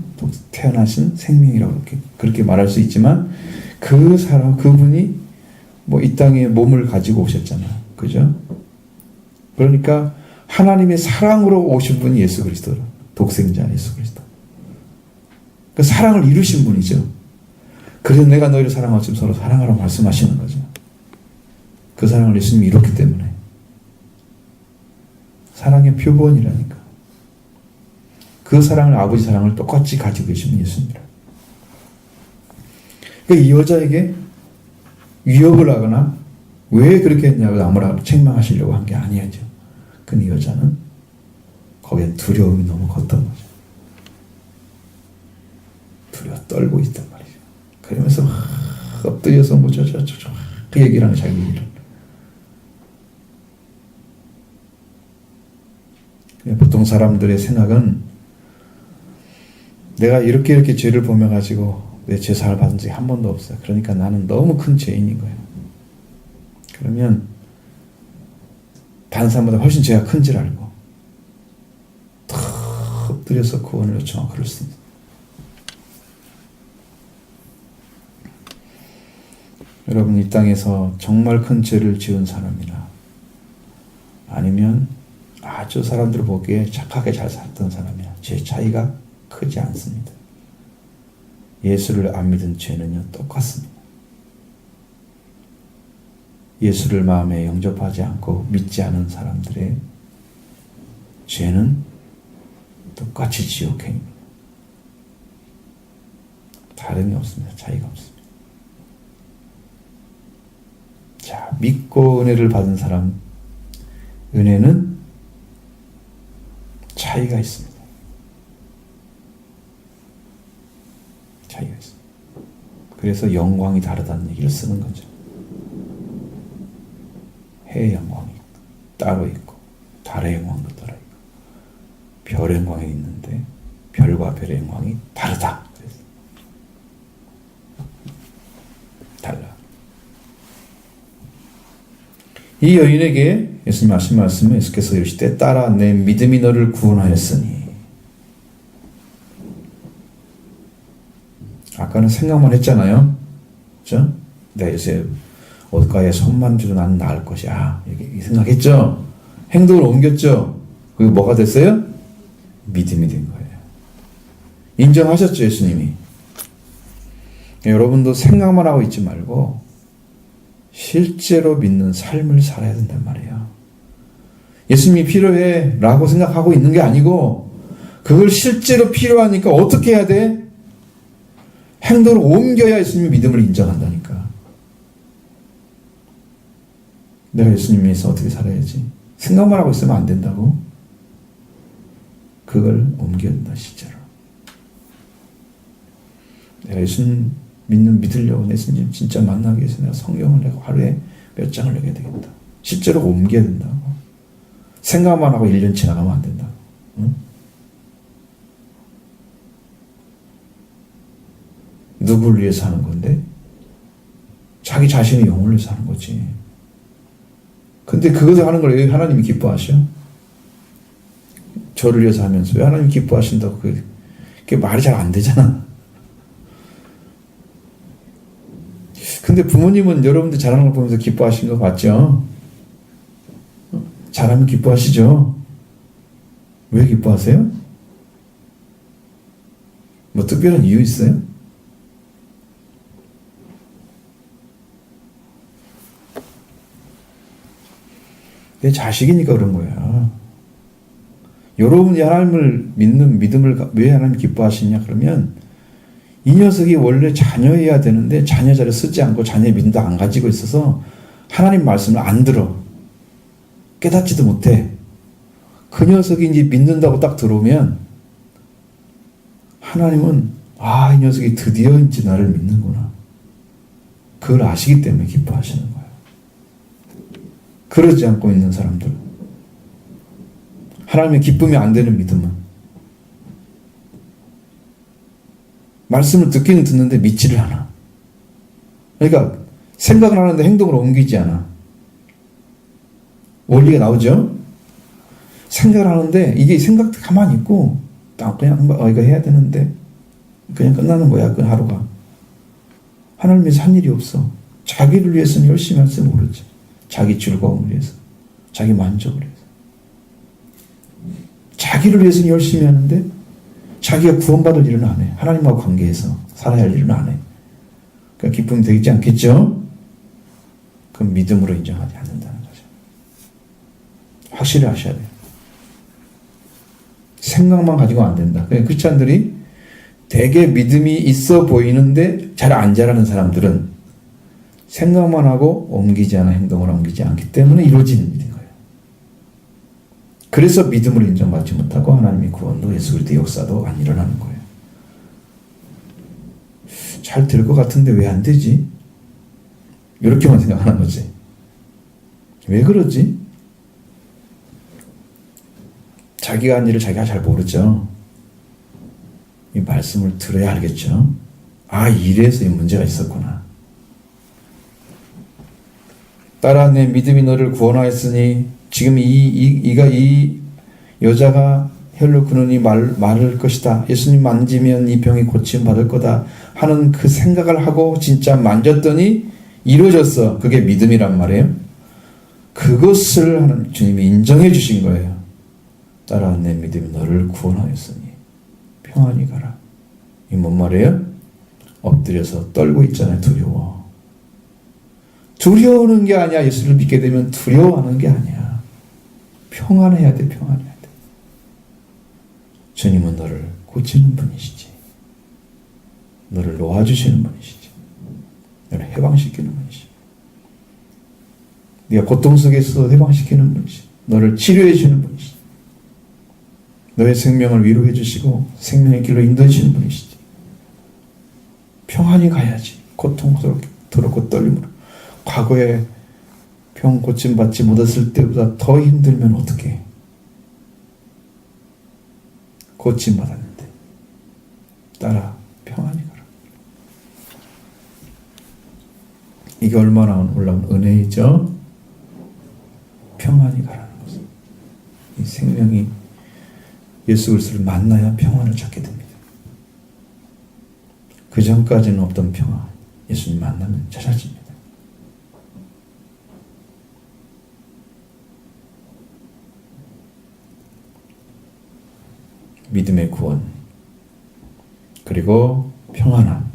태어나신 생명이라고 그렇게 말할 수 있지만 그 사랑 그분이 이 땅에 몸을 가지고 오셨잖아요. 그죠? 그러니까 하나님의 사랑으로 오신 분이 예수 그리스도, 독생자 예수 그리스도. 그 사랑을 이루신 분이죠. 그래서 내가 너희를 사랑하고 지금 서로 사랑하라고 말씀하시는 거죠. 그 사랑을 예수님이 이뤘기 때문에. 사랑의 표본이라니까. 그 사랑을 아버지 사랑을 똑같이 가지고 계시는 예수님이라. 그러니까 이 여자에게 위협을 하거나 왜 그렇게 했냐고 아무나 책망하시려고 한 게 아니야죠. 근데 이 여자는 거기에 두려움이 너무 컸던 거죠. 두려워 떨고 있단 말이죠. 그러면서 엎드려서 그 얘기를 하는 자기 얘기를. 보통 사람들의 생각은 내가 이렇게 죄를 범해 가지고 내 죄사를 받은 적이 한 번도 없어요. 그러니까 나는 너무 큰 죄인인 거예요. 그러면 다른 사람보다 훨씬 죄가 큰 줄 알고 더 엎드려서 구원을 요청하고 그럴 수 있습니다. 여러분 이 땅에서 정말 큰 죄를 지은 사람이나 아니면 아주 사람들 보기에 착하게 잘 살던 사람이나 죄 차이가 크지 않습니다. 예수를 안 믿은 죄는요 똑같습니다. 예수를 마음에 영접하지 않고 믿지 않은 사람들의 죄는 똑같이 지옥행입니다. 다름이 없습니다. 차이가 없습니다. 자, 믿고 은혜를 받은 사람, 은혜는 차이가 있습니다. 차이가 있습니다. 그래서 영광이 다르다는 얘기를 쓰는 거죠. 해의 영광이 따로 있고 달의 영광도 따로 있고 별의 영광이 있는데 별과 별의 영광이 다르다. 그래서 달라. 이 여인에게 예수님 하신 말씀은 예수께서 이르시되 딸아 내 믿음이 너를 구원하였으니. 아까는 생각만 했잖아요. 그렇죠? 내가 요새 옷가에 손만 쥐도 나는 나을 것이야. 이렇게 생각했죠? 행동을 옮겼죠? 그게 뭐가 됐어요? 믿음이 된 거예요. 인정하셨죠, 예수님이? 여러분도 생각만 하고 있지 말고 실제로 믿는 삶을 살아야 된단 말이에요. 예수님이 필요해 라고 생각하고 있는 게 아니고 그걸 실제로 필요하니까 어떻게 해야 돼? 행동으로 옮겨야 예수님의 믿음을 인정한다니까. 내가 예수님 위해서 어떻게 살아야지? 생각만 하고 있으면 안 된다고? 그걸 옮겨야 된다, 실제로. 내가 예수님 믿으려고 예수님 진짜 만나기 위해서 내가 성경을 내가 하루에 몇 장을 읽어야 되겠다. 실제로 옮겨야 된다고. 생각만 하고 1년 지나가면 안 된다고. 응? 누구를 위해서 하는 건데? 자기 자신의 영혼을 위해서 하는 거지. 근데 그것을 하는 걸 왜 하나님이 기뻐하셔? 저를 위해서 하면서 왜 하나님이 기뻐하신다고 그게 말이 잘 안 되잖아. 근데 부모님은 여러분들 잘하는 걸 보면서 기뻐하신 거 맞죠? 잘하면 기뻐하시죠? 왜 기뻐하세요? 뭐 특별한 이유 있어요? 내 자식이니까 그런 거야. 여러분이 하나님을 믿는 믿음을 왜 하나님 기뻐하시냐 그러면 이 녀석이 원래 자녀여야 되는데 자녀 자리에 쓰지 않고 자녀의 믿음도 안 가지고 있어서 하나님 말씀을 안 들어. 깨닫지도 못해. 그 녀석이 이제 믿는다고 딱 들어오면 하나님은 이 녀석이 드디어 이제 나를 믿는구나. 그걸 아시기 때문에 기뻐하시는 거예요. 그러지 않고 있는 사람들. 하나님의 기쁨이 안 되는 믿음은 말씀을 듣기는 듣는데 믿지를 않아. 그러니까 생각을 하는데 행동으로 옮기지 않아. 원리가 나오죠? 생각을 하는데 이게 생각도 가만히 있고 그냥 이거 해야 되는데 그냥 끝나는 거야. 그 하루가. 하나님 위해서 한 일이 없어. 자기를 위해서는 열심히 할 줄 모르지. 자기 즐거움을 위해서. 자기 만족을 위해서. 자기를 위해서는 열심히 하는데 자기가 구원받을 일은 안 해. 하나님하고 관계해서 살아야 할 일은 안 해. 그러니까 기쁨이 되지 않겠죠? 그럼 믿음으로 인정하지 않는다는 거죠. 확실히 하셔야 돼요. 생각만 가지고 안 된다. 그러니까 크리스찬들이 되게 믿음이 있어 보이는데 잘 안 자라는 사람들은 생각만 하고 옮기지 않아 행동을 옮기지 않기 때문에 이루어지는 일인 거예요. 그래서 믿음을 인정받지 못하고 하나님의 구원도 예수 그리스도의 역사도 안 일어나는 거예요. 잘 될 것 같은데 왜 안 되지? 이렇게만 생각하는 거지. 왜 그러지? 자기가 한 일을 자기가 잘 모르죠. 이 말씀을 들어야 알겠죠. 이래서 이 문제가 있었구나. 딸아, 내 믿음이 너를 구원하였으니 지금 이 여자가 혈로 그느니 마를 것이다. 예수님 만지면 이 병이 고침 받을 거다 하는 그 생각을 하고 진짜 만졌더니 이루어졌어. 그게 믿음이란 말이에요. 그것을 하는 주님이 인정해 주신 거예요. 딸아, 내 믿음이 너를 구원하였으니 평안히 가라. 이 뭔 말이에요? 엎드려서 떨고 있잖아요. 두려워. 두려워하는 게 아니야. 예수를 믿게 되면 두려워하는 게 아니야. 평안해야 돼. 평안해야 돼. 주님은 너를 고치는 분이시지. 너를 놓아주시는 분이시지. 너를 해방시키는 분이시지. 네가 고통 속에서 해방시키는 분이시지. 너를 치료해 주는 분이시지. 너의 생명을 위로해 주시고 생명의 길로 인도해 주시는 분이시지. 평안히 가야지. 고통스럽고 떨림으로. 과거에 병 고침받지 못했을 때보다 더 힘들면 어떡해. 고침받았는데. 따라 평안히 가라. 이게 얼마나 놀라운 은혜이죠? 평안히 가라는 것은. 이 생명이 예수 그리스도를 만나야 평안을 찾게 됩니다. 그 전까지는 없던 평안, 예수님 만나면 찾아집니다. 믿음의 구원, 그리고 평안함.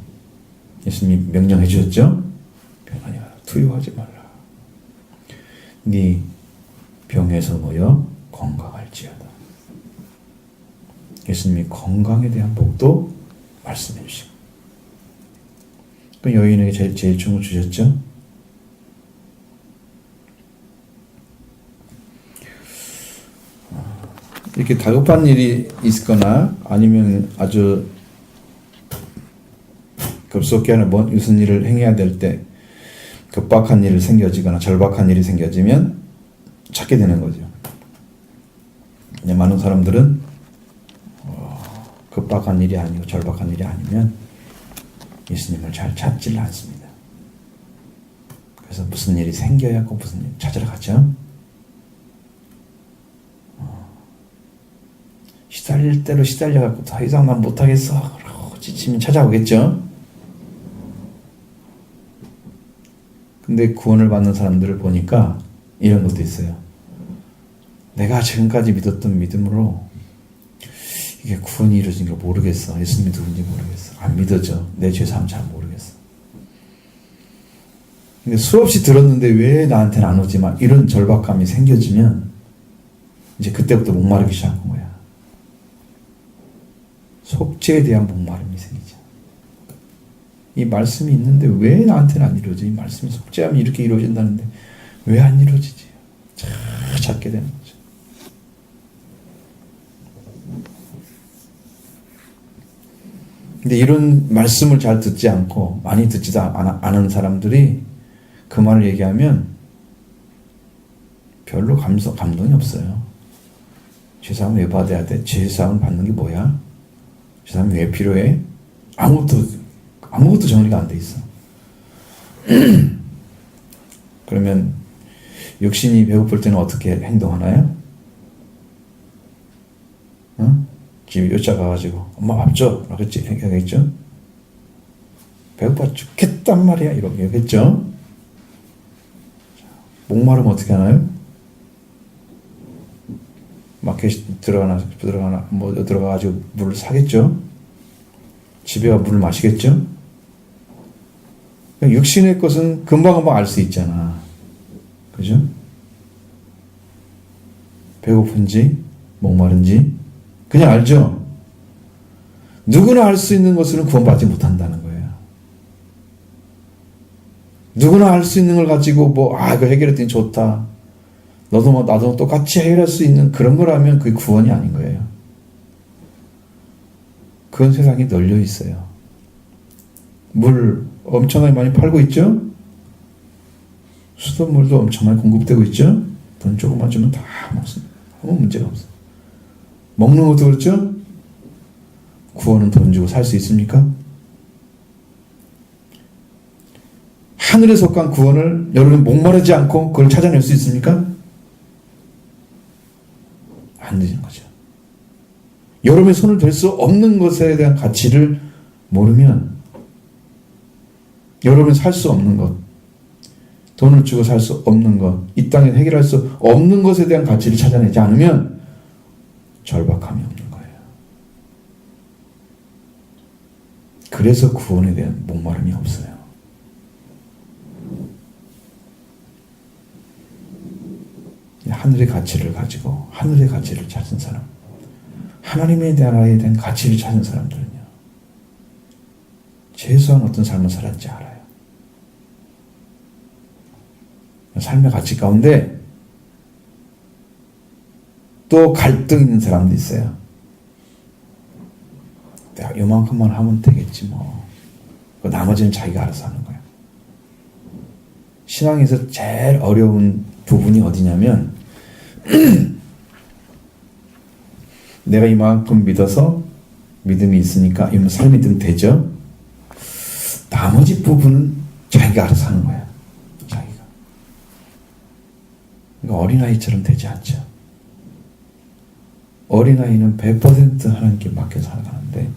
예수님이 명령해 주셨죠? 평안히 가라. 두려워하지 말라. 네 병에서 모여 건강할지어다. 예수님이 건강에 대한 복도 말씀해 주시고, 그 여인에게 제일 좋은 거 주셨죠? 이렇게 다급한 일이 있거나 아니면 아주 급속히 하는 무슨 일을 행해야 될 때 급박한 일이 생겨지거나 절박한 일이 생겨지면 찾게 되는 거죠. 많은 사람들은 급박한 일이 아니고 절박한 일이 아니면 예수님을 잘 찾지를 않습니다. 그래서 무슨 일이 생겨야 꼭 무슨 일 찾으러 가죠. 시달릴 대로 시달려갖고 더 이상 난 못하겠어 그러고 지치면 찾아오겠죠. 근데 구원을 받는 사람들을 보니까 이런 것도 있어요. 내가 지금까지 믿었던 믿음으로 이게 구원이 이루어진 걸 모르겠어. 예수님이 누군지 모르겠어. 안 믿어져. 내 죄사함 잘 모르겠어. 근데 수없이 들었는데 왜 나한테는 안 오지? 막 이런 절박감이 생겨지면 이제 그때부터 목마르기 시작한 거야. 속죄에 대한 목마름이 생기죠. 이 말씀이 있는데 왜 나한테는 안 이루어져? 이 말씀이 속죄하면 이렇게 이루어진다는데 왜 안 이루어지지? 찾게 되는 거죠. 근데 이런 말씀을 잘 듣지 않고 많이 듣지도 않은 사람들이 그 말을 얘기하면 별로 감동이 없어요. 죄사함 왜 받아야 돼? 죄사함 받는 게 뭐야? 죄사함이 왜 필요해? 아무것도 정리가 안 돼 있어. 그러면 육신이 배고플 때는 어떻게 행동하나요? 집에 여자 가가지고 엄마 밥 줘. 그렇겠지? 하겠죠? 배고파 죽겠단 말이야. 이렇게 하겠죠? 목마르면 어떻게 하나요? 마켓 들어가나 들어가가지고 물을 사겠죠? 집에 가 물을 마시겠죠? 육신의 것은 금방금방 알 수 있잖아. 그죠? 배고픈지 목마른지 그냥 알죠? 누구나 알 수 있는 것으로는 구원받지 못한다는 거예요. 누구나 알 수 있는 걸 가지고 이거 해결했더니 좋다. 너도 나도 똑같이 해결할 수 있는 그런 거라면 그게 구원이 아닌 거예요. 그건 세상에 널려 있어요. 물 엄청나게 많이 팔고 있죠? 수돗물도 엄청나게 공급되고 있죠? 돈 조금만 주면 다 먹습니다. 아무 문제가 없어요. 먹는 것도 그렇죠? 구원은 돈 주고 살 수 있습니까? 하늘에 속한 구원을 여러분 목마르지 않고 그걸 찾아낼 수 있습니까? 안 되는 거죠. 여러분의 손을 댈 수 없는 것에 대한 가치를 모르면 여러분이 살 수 없는 것, 돈을 주고 살 수 없는 것, 이 땅에 해결할 수 없는 것에 대한 가치를 찾아내지 않으면 절박함이 없는 거예요. 그래서 구원에 대한 목마름이 없어요. 하늘의 가치를 가지고 하늘의 가치를 찾은 사람, 하나님의 나라에 대한 가치를 찾은 사람들은요, 최소한 어떤 삶을 살았지 알아요. 삶의 가치 가운데 또 갈등 있는 사람도 있어요. 내가 요만큼만 하면 되겠지 뭐. 나머지는 자기가 알아서 하는 거야. 신앙에서 제일 어려운 부분이 어디냐면 내가 이만큼 믿어서 믿음이 있으니까 이러면 삶이 좀 되죠. 나머지 부분은 자기가 알아서 하는 거야. 자기가. 그러니까 어린아이처럼 되지 않죠. 어린아이는 100% 하나님께 맡겨 살아가는데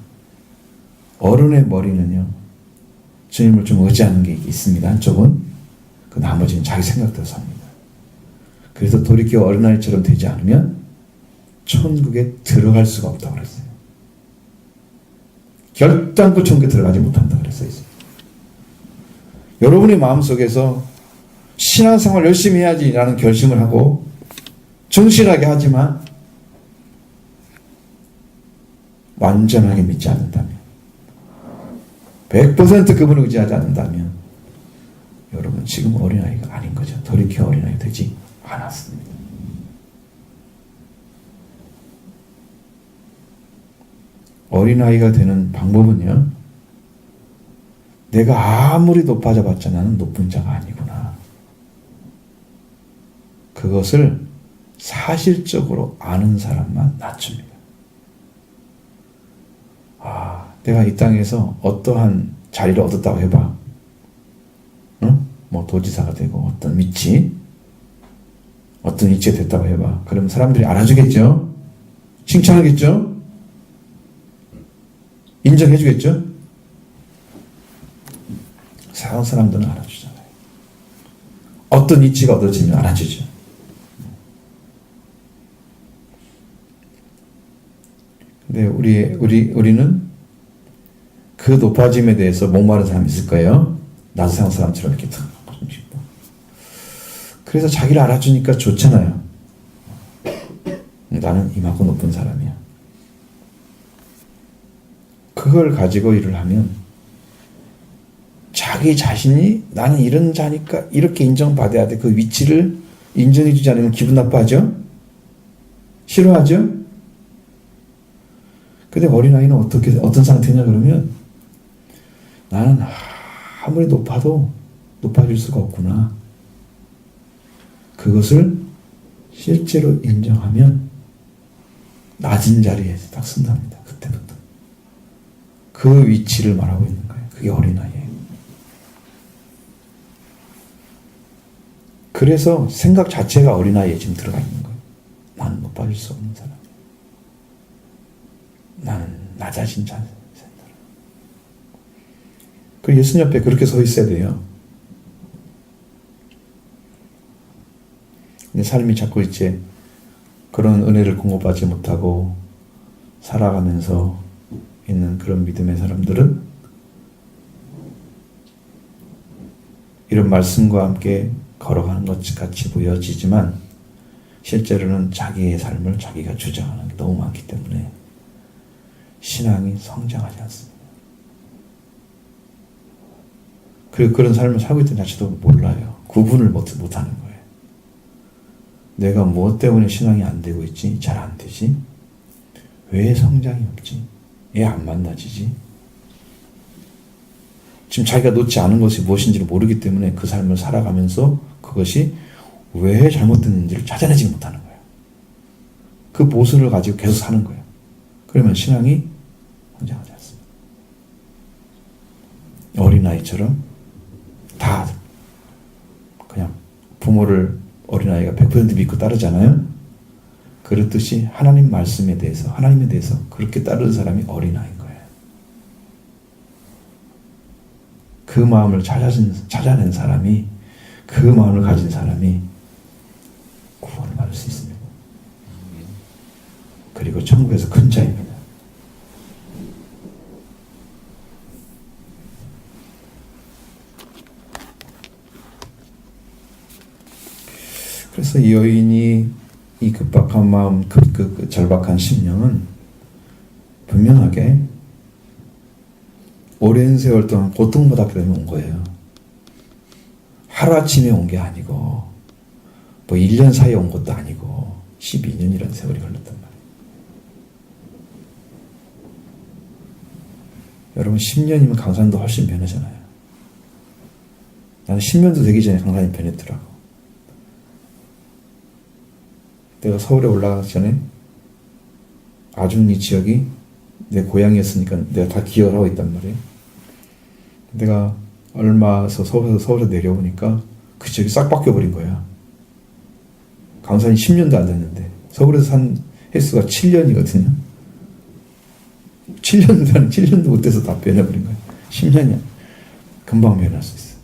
어른의 머리는요, 주님을 좀 의지하는 게 있습니다. 한쪽은. 그 나머지는 자기 생각대로 삽니다. 그래서 돌이켜 어린아이처럼 되지 않으면 천국에 들어갈 수가 없다고 그랬어요. 결단코 천국에 들어가지 못한다고 그랬어요. 여러분의 마음속에서 신앙생활 열심히 해야지라는 결심을 하고 정실하게 하지만 완전하게 믿지 않는다면, 100% 그분을 의지하지 않는다면 여러분 지금 어린아이가 아닌 거죠. 돌이켜 어린아이 되지 않았습니다. 어린아이가 되는 방법은요, 내가 아무리 높아져봤자 나는 높은 자가 아니구나, 그것을 사실적으로 아는 사람만 낮춥니다. 내가 이 땅에서 어떠한 자리를 얻었다고 해봐. 뭐 도지사가 되고 어떤 위치가 됐다고 해봐. 그러면 사람들이 알아주겠죠? 칭찬하겠죠? 인정해주겠죠? 세상 사람들은 알아주잖아요. 어떤 위치가 얻어지면 알아주죠. 근데 우리는 그 높아짐에 대해서 목마른 사람이 있을 거예요. 나도 세상 사람처럼 이렇게 탁 하고 싶고. 그래서 자기를 알아주니까 좋잖아요. 나는 이만큼 높은 사람이야. 그걸 가지고 일을 하면 자기 자신이 나는 이런 자니까 이렇게 인정받아야 돼. 그 위치를 인정해주지 않으면 기분 나빠하죠? 싫어하죠? 근데 어린아이는 어떤 상태냐 그러면, 나는 아무리 높아도 높아질 수가 없구나. 그것을 실제로 인정하면 낮은 자리에 딱 쓴답니다. 그때부터. 그 위치를 말하고 있는 거예요. 그게 어린아이예요. 그래서 생각 자체가 어린아이에 지금 들어가 있는 거예요. 나는 높아질 수 없는 사람. 나는 낮아진 자세. 그 예수님 앞에 그렇게 서 있어야 돼요. 근데 삶이 자꾸 이제 그런 은혜를 공급하지 못하고 살아가면서 있는 그런 믿음의 사람들은 이런 말씀과 함께 걸어가는 것 같이 보여지지만 실제로는 자기의 삶을 자기가 주장하는 게 너무 많기 때문에 신앙이 성장하지 않습니다. 그리고 그런 삶을 살고 있던 자체도 몰라요. 구분을 못하는 거예요. 내가 무엇 때문에 신앙이 안 되고 있지? 잘 안 되지? 왜 성장이 없지? 왜 안 만나지지? 지금 자기가 놓지 않은 것이 무엇인지를 모르기 때문에 그 삶을 살아가면서 그것이 왜 잘못됐는지를 찾아내지 못하는 거예요. 그 모순을 가지고 계속 사는 거예요. 그러면 신앙이 성장하지 않습니다. 어린아이처럼 다 그냥 부모를 어린아이가 100% 믿고 따르잖아요. 그렇듯이 하나님 말씀에 대해서, 하나님에 대해서 그렇게 따르는 사람이 어린아이인 거예요. 그 마음을 찾아낸 사람이, 그 마음을 가진 사람이 구원을 받을 수 있습니다. 그리고 천국에서 큰 자입니다. 그래서 이 여인이 이 급박한 마음, 그 절박한 심령은 분명하게 오랜 세월 동안 고통받았기 때문에 온 거예요. 하루아침에 온 게 아니고 뭐 1년 사이에 온 것도 아니고 12년이라는 세월이 걸렸단 말이에요. 여러분 10년이면 강산도 훨씬 변하잖아요. 나는 10년도 되기 전에 강산이 변했더라고. 내가 서울에 올라가기 전에 아중리 지역이 내 고향이었으니까 내가 다 기억을 하고 있단 말이에요. 내가 얼마서 서울에 내려오니까 그 지역이 싹 바뀌어버린 거야. 강산이 10년도 안 됐는데 서울에서 산 횟수가 7년이거든요. 7년도 못 돼서 다 변해버린 거야. 10년이야. 금방 변할 수 있어.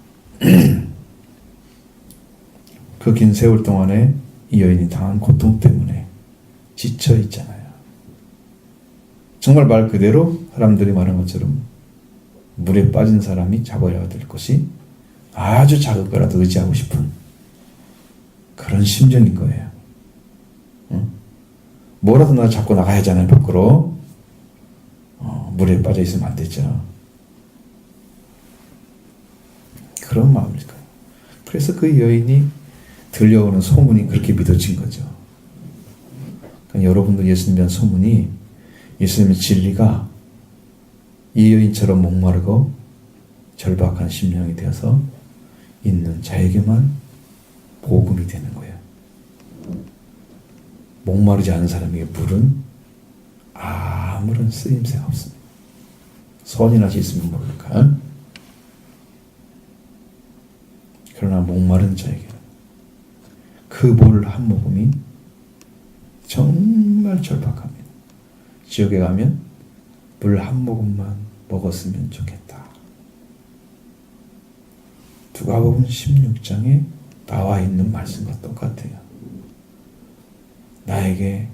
그 긴 세월 동안에 이 여인이 당한 고통 때문에 지쳐 있잖아요. 정말 말 그대로 사람들이 말한 것처럼 물에 빠진 사람이 잡아야 될 것이 아주 작은 거라도 의지하고 싶은 그런 심정인 거예요. 뭐라도 나 잡고 나가야 하잖아요, 밖으로. 물에 빠져 있으면 안 되죠. 그런 마음일 거예요. 그래서 그 여인이 들려오는 소문이 그렇게 믿어진 거죠. 그러니까 여러분도 예수님에 대한 소문이, 예수님의 진리가 이 여인처럼 목마르고 절박한 심령이 되어서 있는 자에게만 복음이 되는 거예요. 목마르지 않은 사람에게 물은 아무런 쓰임새가 없습니다. 선인하시 있으면 모를까? 그러나 목마른 자에게는 그 물 한 모금이 정말 절박합니다. 지옥에 가면 물 한 모금만 먹었으면 좋겠다. 누가복음 16장에 나와 있는 말씀과 똑같아요. 나에게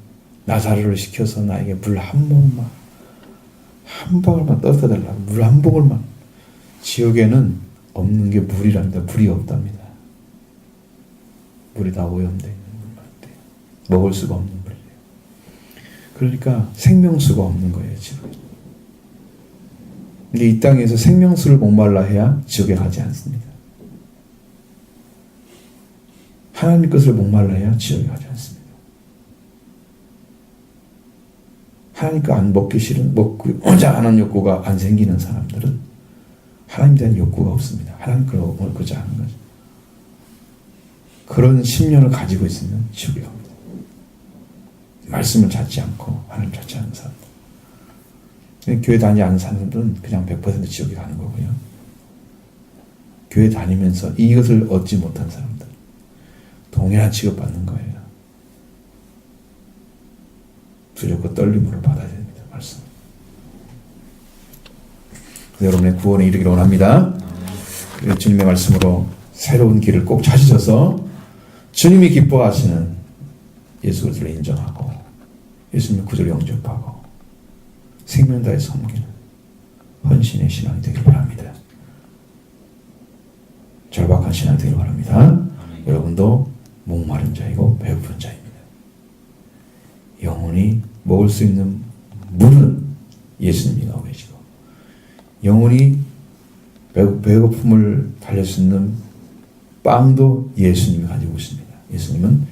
나사로를 시켜서 나에게 물 한 모금만, 한 방울만 떠다 달라. 물 한 모금만. 지옥에는 없는 게 물이랍니다. 물이 없답니다. 물이 다 오염되어 있는 물만 돼요. 먹을 수가 없는 물이에요. 그러니까 생명수가 없는 거예요, 지옥에. 근데 이 땅에서 생명수를 목말라 해야 지옥에 가지 않습니다. 하나님 것을 목말라 해야 지옥에 가지 않습니다. 하나님 거 안 먹기 싫은, 먹고자 하는 욕구가 안 생기는 사람들은 하나님에 대한 욕구가 없습니다. 하나님 걸 먹고자 하는 거죠. 그런 심령을 가지고 있으면 지옥에 갑니다. 말씀을 찾지 않고 하나님 찾지 않는 사람들. 교회 다니지 않는 사람들은 그냥 100% 지옥에 가는 거고요. 교회 다니면서 이것을 얻지 못한 사람들, 동일한 취급받는 거예요. 두렵고 떨림으로 받아야 됩니다. 말씀. 여러분의 구원에 이르기를 원합니다. 주님의 말씀으로 새로운 길을 꼭 찾으셔서 주님이 기뻐하시는 예수 그리스도를 인정하고 예수님의 구주를 영접하고 생명 다해 섬기는 헌신의 신앙이 되길 바랍니다. 절박한 신앙이 되길 바랍니다. 여러분도 목마른 자이고 배고픈 자입니다. 영혼이 먹을 수 있는 물은 예수님이 나오고 계시고, 영혼이 배고픔을 달랠 수 있는 빵도 예수님이 가지고 있습니다. 예수님은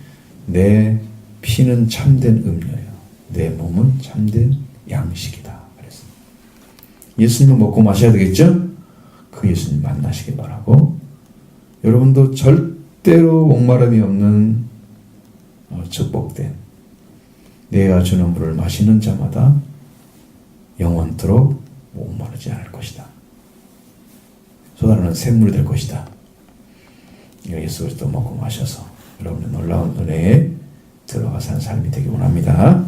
내 피는 참된 음료예요. 내 몸은 참된 양식이다. 그랬습니다. 예수님을 먹고 마셔야 되겠죠? 그 예수님 만나시길 바라고, 여러분도 절대로 목마름이 없는 축복된 내가 주는 물을 마시는 자마다 영원토록 목마르지 않을 것이다. 쏟아나는 샘물이 될 것이다. 예수 그리스도 먹고 마셔서 여러분의 놀라운 은혜에 들어가 사는 삶이 되기 원합니다.